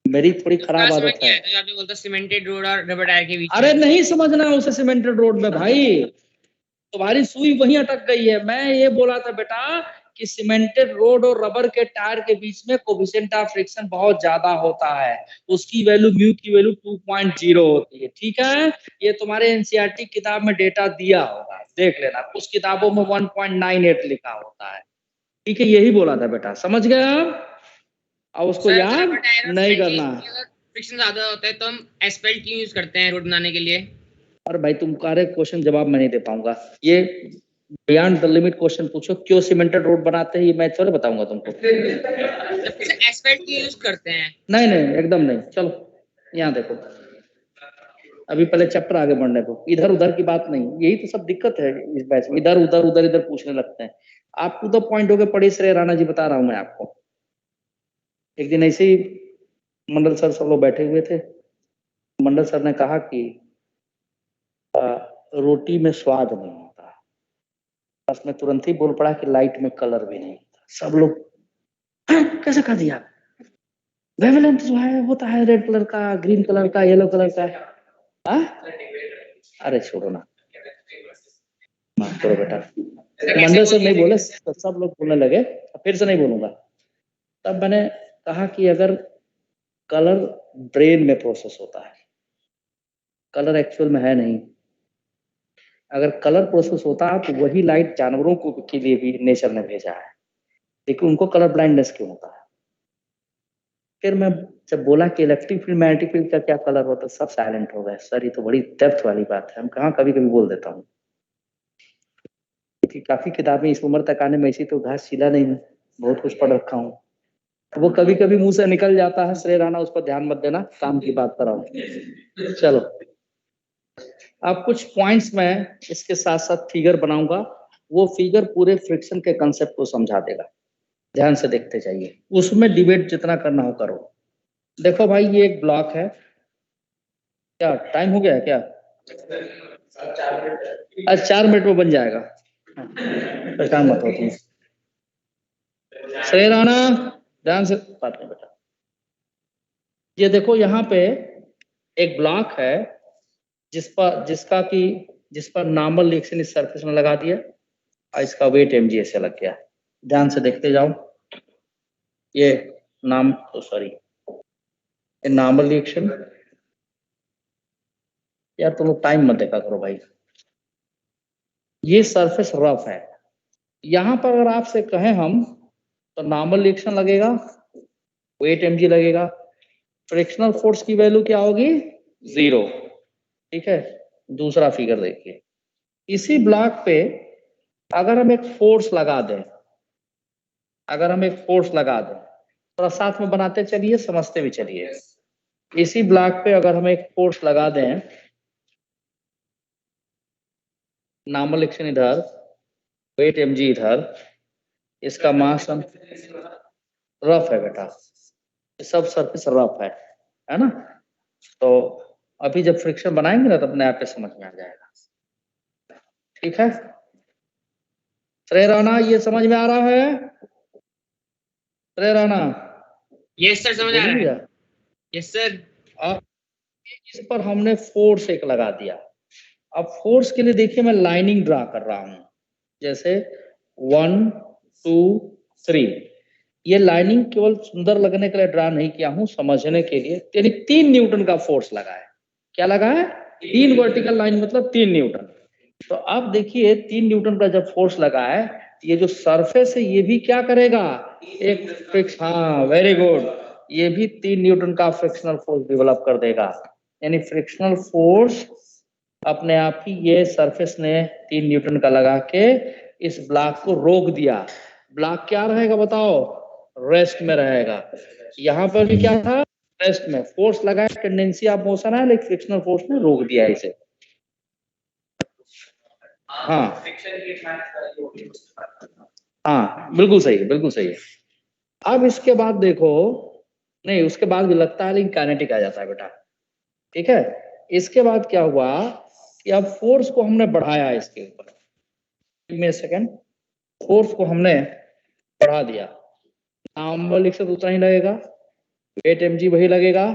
मेरी थोड़ी खराब समझ आदत नहीं है। आया था जो आपने बोलता सीमेंटेड रोड और रबर टायर के बीच अरे में। नहीं समझना है उसे सीमेंटेड रोड में भाई, तुम्हारी सुई वहीं अटक गई है। मैं ये बोला था बेटा कि सीमेंटेड रोड और रबर के टायर के बीच में कोफिशिएंट ऑफ फ्रिक्शन बहुत ज्यादा होता है, उसकी वैल्यू म्यू की वैल्यू 2.0 होती है। ठीक है, ये तुम्हारे एनसीईआरटी किताब में डेटा दिया होगा, देख लेना, कुछ किताबों में 1.98 लिखा होता है। ठीक है, यही बोला था बेटा, समझ गए आप? अब उसको सर याद रबर टायर और नहीं सीमेंट करना। की अगर फ्रिक्शन ज्यादा होता है तो हम एस्फाल्ट क्यों यूज करते हैं रोड बनाने के लिए? और भाई तुम कार्य क्वेश्चन जवाब मैं नहीं दे पाऊंगा, ये बियॉन्ड द लिमिट क्वेश्चन पूछो, क्यों सीमेंटेड रोड बनाते हैं ये मैं थोड़े बताऊंगा तुमको। एस्फाल्ट क्यों यूज करते हैं? नहीं नहीं एकदम नहीं। चलो यहाँ देखो, अभी पहले चैप्टर आगे बढ़ने दो, इधर उधर की बात नहीं, यही तो सब दिक्कत है इस बैच में, इधर उधर उधर इधर पूछने लगते हैं। आप टू द पॉइंट हो गए पढ़िए। श्रेय राणा जी बता रहा हूं मैं आपको, एक दिन ऐसे ही मंडल सर सब लोग बैठे हुए थे, मंडल सर ने कहा कि रोटी में स्वाद नहीं होता, बस मैं तुरंत ही बोल पड़ा कि लाइट में कलर भी नहीं होता। सब लोग कैसे कर दिया, वेवलेंथ जो है होता है रेड कलर का, ग्रीन कलर का, येलो कलर का। अरे छोड़ो ना, माफ करो बेटा, मंडल सर नहीं बोले तो सब लोग बोलने लगे, फिर से नहीं बोलूंगा। तब मैंने कहा कि अगर कलर ब्रेन में प्रोसेस होता है, कलर एक्चुअल में है नहीं, अगर कलर प्रोसेस होता तो वही लाइट जानवरों को के लिए भी नेचर ने भेजा है, लेकिन उनको कलर ब्लाइंडनेस क्यों होता है। फिर मैं जब बोला कि इलेक्ट्रिक फील्ड मैग्नेटिक फील्ड का क्या कलर होता है, सब साइलेंट हो गए। सर ये तो बड़ी डेप्थ वाली बात है, हम कहाँ कभी कभी बोल देता हूँ, क्योंकि काफी किताबें इस उम्र तक आने में ऐसी तो घास छिला नहीं हूँ, बहुत कुछ पढ़ रखा हूँ, वो कभी कभी मुंह से निकल जाता है। श्रेय राणा उस पर ध्यान मत देना, काम की बात कर रहा हूँ। चलो अब कुछ पॉइंट्स में इसके साथ साथ फिगर बनाऊंगा, वो फिगर पूरे फ्रिक्शन के कंसेप्ट को समझा देगा, ध्यान से देखते जाइए, उसमें डिबेट जितना करना हो करो। देखो भाई ये एक ब्लॉक है, क्या टाइम हो गया है क्या? आज 4 मिनट में बन जाएगा, परेशान मत हो तुम। श्रेय राणा ध्यान से बात नहीं बेटा, ये देखो यहाँ पे एक ब्लॉक है जिस पर नॉर्मल रिएक्शन इस सरफेस में लगा दिया और इसका वेट mg से लग गया। ध्यान से देखते जाओ, ये नाम तो सॉरी ये नॉर्मल रिएक्शन, यार तुम लोग टाइम मत देखा करो भाई, ये सरफेस रफ है। यहाँ पर अगर आपसे कहें हम तो नॉर्मल रिएक्शन लगेगा, वेट mg लगेगा, फ्रिक्शनल फोर्स की वैल्यू क्या होगी? 0। ठीक है, दूसरा फिगर देखिए, इसी ब्लॉक पे अगर हम एक फोर्स लगा दें, थोड़ा साथ में बनाते चलिए, समझते भी चलिए। इसी ब्लॉक पे अगर हम एक फोर्स लगा दें, नॉर्मल रिएक्शन इधर, वेट mg इधर, इसका मास रफ है बेटा, सब सरफेस रफ है ना? तो अभी जब फ्रिक्शन बनाएंगे ना तो अपने आप पे समझ में आ जाएगा। ठीक है श्रेय राणा, ये समझ में आ रहा है? श्रेय राणा यस सर, समझ आ रहा है। Yes sir. अब इस पर हमने फोर्स एक लगा दिया, अब फोर्स के लिए देखिए मैं लाइनिंग ड्रा कर रहा हूं, जैसे 1 2 3, ये लाइनिंग केवल सुंदर लगने के लिए ड्रा नहीं किया हूं, समझने के लिए। यानी 3 न्यूटन का फोर्स लगा है। क्या लगा है? 3 वर्टिकल लाइन मतलब 3 न्यूटन। तो अब देखिए 3 न्यूटन का जब फोर्स लगा है, ये जो सरफेस है ये भी क्या करेगा? एक फिक्स, हाँ वेरी गुड, ये भी 3 न्यूटन का फ्रिक्शनल फोर्स डेवलप कर देगा। यानी फ्रिक्शनल फोर्स अपने आप ही ये सरफेस ने 3 न्यूटन का लगा के इस ब्लॉक को रोक दिया। ब्लॉक क्या रहेगा बताओ? रेस्ट में रहेगा। यहाँ पर भी क्या था? रेस्ट में। फोर्स लगा, टेंडेंसी ऑफ मोशन है, लेकिन फ्रिक्शनल फोर्स ने रोक दिया इसे। हाँ हाँ बिल्कुल सही है, बिल्कुल सही है। अब इसके बाद देखो, नहीं उसके बाद भी लगता है, लेकिन काइनेटिक आ जाता है बेटा। ठीक है, इसके बाद क्या हुआ कि अब फोर्स को हमने बढ़ाया इसके ऊपर, सेकेंड, फोर्स को हमने बढ़ा दिया, नॉर्मल से उतना ही लगेगा, वेट mg वही लगेगा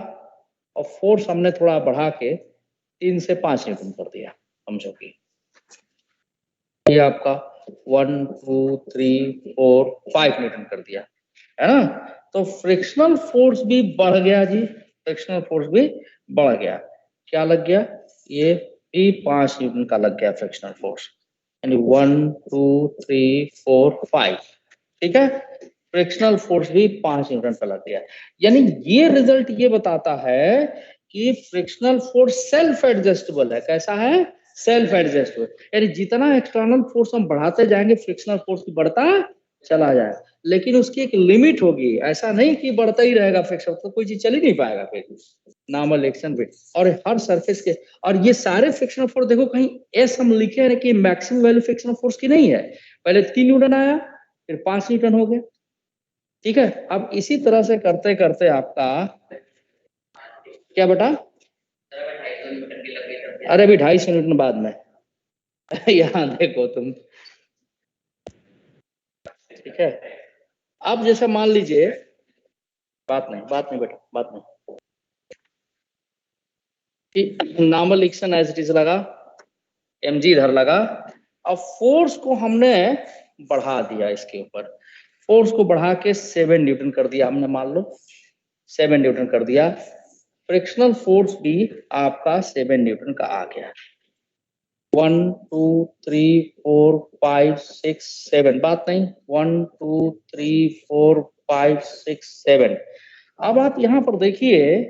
और फोर्स हमने थोड़ा बढ़ा के 3 से 5 न्यूटन कर दिया, समझो कि ये आपका 1 2 3 4 5 न्यूटन कर दिया, है ना। तो फ्रिक्शनल फोर्स भी बढ़ गया जी, फ्रिक्शनल फोर्स भी बढ़ गया। क्या लग गया? ये भी 5 न्यूटन का लग गया फ्रिक्शनल फोर्स, यानी 1 2 3 4 5, ठीक है। फ्रिक्शनल फोर्स भी 5 न्यूटन का लग गया। यानी ये रिजल्ट ये बताता है कि फ्रिक्शनल फोर्स सेल्फ एडजस्टेबल है। कैसा है? Self adjustable. यानी जितना एक्सटर्नल फोर्स हम बढ़ाते जाएंगे फ्रिक्शनल फोर्स भी बढ़ता चला जाए, लेकिन उसकी एक लिमिट होगी। ऐसा नहीं कि बढ़ता ही रहेगा फ्रिक्शन, तो कोई चीज चल ही नहीं पाएगा फिर नॉर्मल एक्शन पे। और हर सरफेस के, और ये सारे फ्रिक्शनल फोर्स देखो कहीं एस हम लिखे हैं कि मैक्सिमम वैल्यू फ्रिक्शनल फोर्स की नहीं है। पहले 3 न्यूटन आया, फिर 5 न्यूटन हो गया, ठीक है। अब इसी तरह से करते करते आपका क्या बेटा? अरे अभी 250 न्यूटन बाद में यहाँ देखो तुम, ठीक है। अब जैसे मान लीजिए, बात नहीं बेटा, बात नहीं, normal action as it is लगा, mg इधर लगा, अब फोर्स को हमने बढ़ा दिया, इसके ऊपर फोर्स को बढ़ा के 7 न्यूटन कर दिया हमने, मान लो 7 न्यूटन कर दिया। फ्रिक्शनल फोर्स भी आपका 7 न्यूटन का आ गया। 1 2 3 4 5 6 7, बात नहीं, 1 2 3 4 5 6 7। अब आप यहां पर देखिए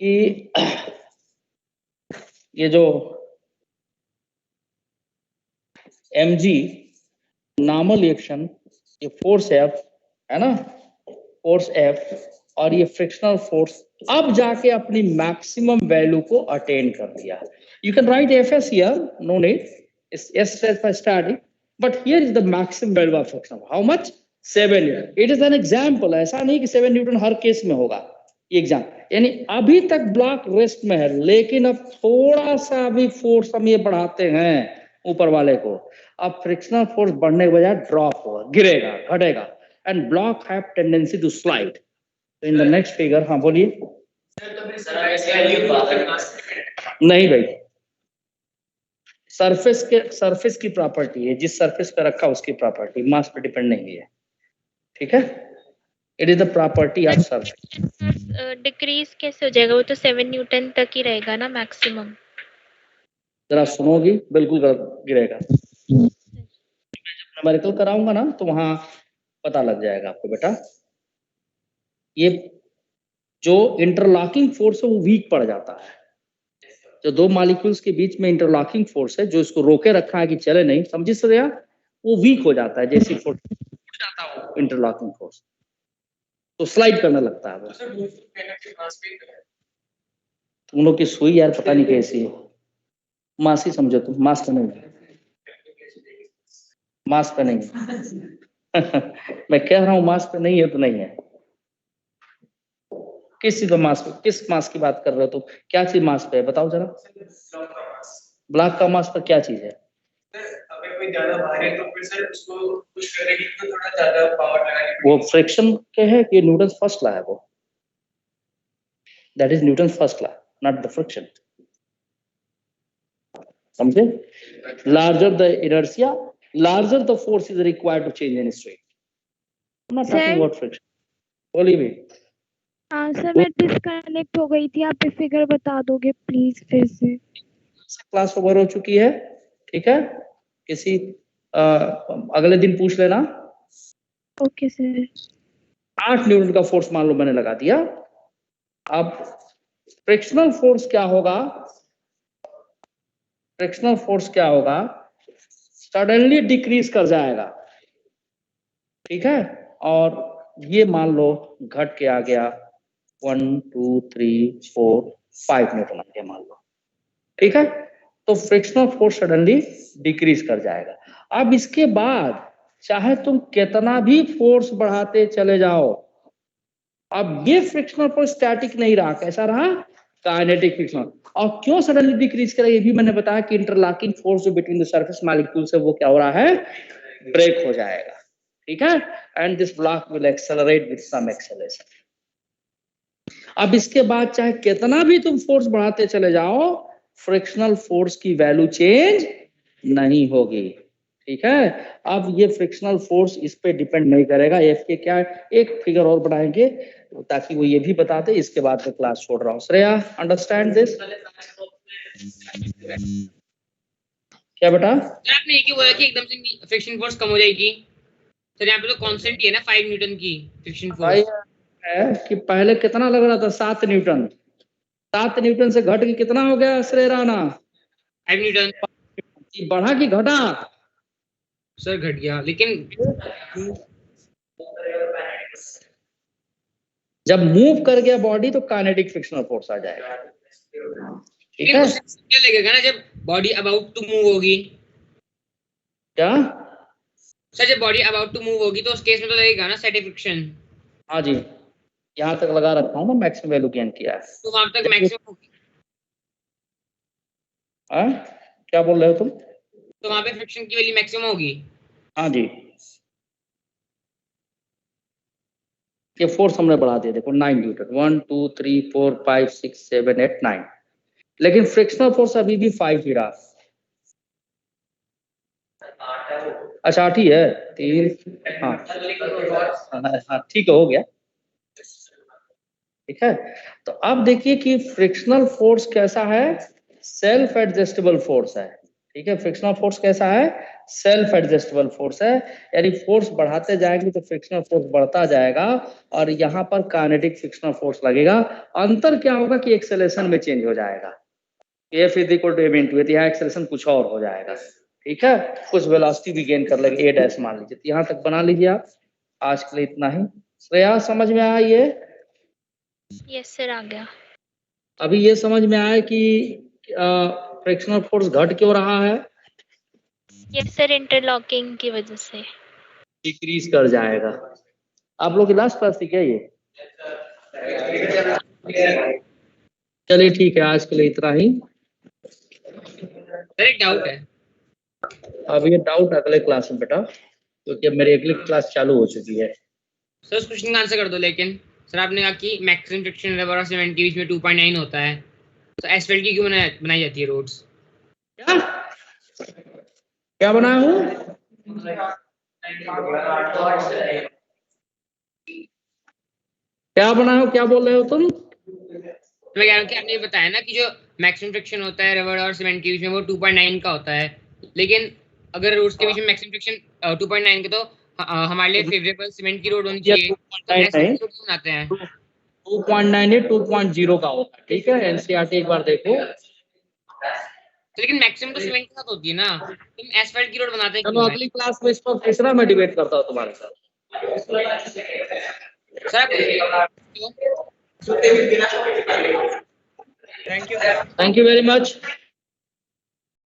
कि ये जो mg नॉर्मल एक्शन, ये फोर्स F है ना, फोर्स F, और ये फ्रिक्शनल फोर्स अब जाके अपनी मैक्सिमम वैल्यू को अटेन कर दिया। You can write Fs here, no need, S stands for static, but here is the maximum value of friction. How much? 7 Newton. It is an example, ऐसा नहीं कि 7 Newton हर case में होगा, ये exam. यानी अभी तक ब्लॉक रेस्ट में है, लेकिन अब थोड़ा सा अभी फोर्स हम ये बढ़ाते हैं ऊपर वाले को, अब फ्रिक्शनल फोर्स बढ़ने के बजाय ड्रॉप होगा, गिरेगा, घटेगा, and block have tendency to slide. In the next figure, हाँ बोलिए। नहीं भाई, सरफेस की प्रॉपर्टी है, जिस सरफेस पे रखा उसकी प्रॉपर्टी, मास पे डिपेंड नहीं है, ठीक है। It is the property of surface. Decrease कैसे हो जाएगा? वो तो 7 न्यूटन तक ही रहेगा ना मैक्सिमम। जरा सुनोगी, बिल्कुल गिरेगा। न्यूमेरिकल कराऊंगा ना तो वहां पता लग जाएगा आपको बेटा। ये जो इंटरलॉकिंग फोर्स है वो वीक पड़ जाता है। जो दो मॉलिक्यूल्स के बीच में इंटरलॉकिंग फोर्स है, जो इसको रोके रखा है कि चले नहीं, समझी सर, वो वीक हो जाता है। जैसे फोर्स उठ जाता है वो इंटरलॉकिंग फोर्स, तो स्लाइड करने लगता है वो। तुम लोग की सुई यार पता नहीं कैसी है, मास ही समझो तुम, मास का नहीं, मास पे नहीं मैं कह रहा हूं मास पे नहीं है तो नहीं है। किस चीज मास पे, किस मास की बात कर रहे हो तुम? क्या चीज मास पे है बताओ जरा। ब्लॉक का मास पर क्या चीज है? अगर कोई ज्यादा भारी है तो फिर से उसको पुश करेगी तो थोड़ा ज्यादा पावर लगानी। वो फ्रिक्शन के है कि न्यूटन फर्स्ट लॉ है वो, that is Newton first law, not the friction, समझे। Larger the inertia, larger the force is required to change any state, I am not talking about friction. बोलिए भी। हाँ सर, मैं डिस्कनेक्ट हो गई थी, आप फिगर बता दोगे प्लीज फिर से? क्लास ओवर हो चुकी है, ठीक है। किसी अगले दिन पूछ लेना। Okay sir. 8 न्यूटन का फोर्स मान लो मैंने लगा दिया। अब फ्रिक्शनल फोर्स क्या होगा? फ्रिक्शनल फोर्स क्या होगा? सडनली डिक्रीज कर जाएगा, ठीक है। और ये मान लो घट के आ गया 1 2 3 4 5 न्यूटन आ गया मान लो, ठीक है। तो फ्रिक्शनल फोर्स सडनली डिक्रीज कर जाएगा। अब इसके बाद चाहे तुम कितना भी फोर्स बढ़ाते चले जाओ, अब ये फ्रिक्शनल फोर्स स्टैटिक नहीं रहा, कैसा रहा? Kinetic frictional. और क्यों सडनली डिक्रीज करेगा ये भी मैंने बताया कि इंटरलॉकिंग फोर्स जो बिटवीन द सरफेस मॉलिक्यूल्स है वो क्या हो रहा है? ब्रेक हो जाएगा, ठीक है। And this block will accelerate with some acceleration. अब इसके बाद चाहे कितना भी तुम फोर्स बढ़ाते चले जाओ, फ्रिक्शनल फोर्स की वैल्यू चेंज नहीं होगी। ठीक है, अब ये फ्रिक्शनल फोर्स इस पे डिपेंड नहीं करेगा। एफ के क्या, एक फिगर और बनाएंगे ताकि वो ये भी बता दे, इसके बाद मैं क्लास छोड़ रहा हूँ। Shreya, understand this? क्या बेटा? सर आपने ये क्यों बोला कि एकदम से फ्रिक्शन फोर्स कम हो जाएगी? सर यहाँ पे तो कांस्टेंट ही है ना 5 न्यूटन की फ्रिक्शन भाई फोर्स। है कि पहले कितना लग रहा था? 7 न्यूटन। 7 न्यूटन से घट के कितना हो गया श्रेय राणा? 5 न्यूटन। बढ़ा कि घटा? सर घट गया, लेकिन जब मूव कर गया बॉडी तो काइनेटिक फ्रिक्शनल फोर्स आ जाएगा। ठीक है, क्या लगेगा ना जब बॉडी अबाउट टू मूव होगी? क्या सर जब बॉडी अबाउट टू मूव होगी तो उस केस में तो लगेगा ना स्टैटिक फ्रिक्शन। हाँ जी, यहाँ तक लगा रखा हूँ ना, मैक्सिमम वैल्यू गेन किया है। तो वहां तक मैक्सिमम होगी। हाँ, क्या बोल रहे हो तुम? तो वहां पे फ्रिक्शन की वैल्यू मैक्सिमम होगी। हाँ जी, ये फोर्स हमने बढ़ा दिया, देखो 9 न्यूटन, 1 2 3 4 5 6 7 8 9, लेकिन फ्रिक्शनल फोर्स अभी भी 5 ही रहा। अच्छा 8 ही है, 3, हाँ हाँ ठीक है, हो गया। ठीक है, तो अब देखिए कि फ्रिक्शनल फोर्स कैसा है? सेल्फ एडजस्टेबल फोर्स है। ठीक है, फ्रिक्शनल फोर्स कैसा है? सेल्फ एडजस्टेबल फोर्स है, यानी फोर्स बढ़ाते जाएंगे तो फ्रिक्शनल फोर्स बढ़ता जाएगा और यहाँ पर काइनेटिक फ्रिक्शनल फोर्स लगेगा। अंतर क्या होगा कि एक्सेलरेशन में चेंज हो जाएगा। F is equal to m into, यहाँ एक्सेलरेशन कुछ और हो जाएगा। ठीक है, कुछ वेलोसिटी भी गेन कर लेंगे, a डैश मान लीजिए। तो यहाँ तक बना लीजिए आप। आज के लिए इतना ही। श्रेया, समझ में आया ये? यस सर, आ गया। अभी ये समझ में आया कि फ्रिक्शनल फोर्स घट क्यों रहा है? यस सर, इंटरलॉकिंग की वजह से। डिक्रीज कर जाएगा। आप लोग की लास्ट क्लास थी क्या ये? चलिए ठीक है, आज के लिए इतना ही। सर एक डाउट है। अब ये डाउट अगले क्लास में बेटा, क्योंकि अब मेरी अगली क्लास चालू हो चुकी है। सर उस क्वेश्चन का आंसर कर दो। लेकिन सर आपने कहा कि मैक्सिमम फ्रिक्शन रबर और सीमेंट के बीच में 2.9 होता है, तो एस्फेल्ट की क्यों बनाई जाती है रोड्स? क्या क्या बनाया हूँ? क्या बनाया हूँ, क्या बोल रहे हो तुम? मैं कह रहा हूँ कि आपने ये बताया ना कि जो मैक्सिमम फ्रिक्शन होता है रबर और सीमेंट के बीच में वो 2.9 का होता है, लेकिन अगर रोड्स के बीच में मैक्सिमम फ्रिक्शन 2.9 के तो हमारे लिए फेवरेबल सीमेंट की रोड होनी चाहिए। तो एस्फेल्ट की रोड क्यों बनाते हैं? 2.9 2.0 का होता है। ठीक है, एनसीईआरटी एक बार देखो। तो लेकिन मैक्सिमम तो सीमेंट के साथ होती है ना, तुम एस्फेल्ट की रोड बनाते चलो क्यों हैं? अगली क्लास में इस पर तीसरा मैं डिबेट करता हूँ तुम्हारे साथ। Sir thank you. Thank you very much.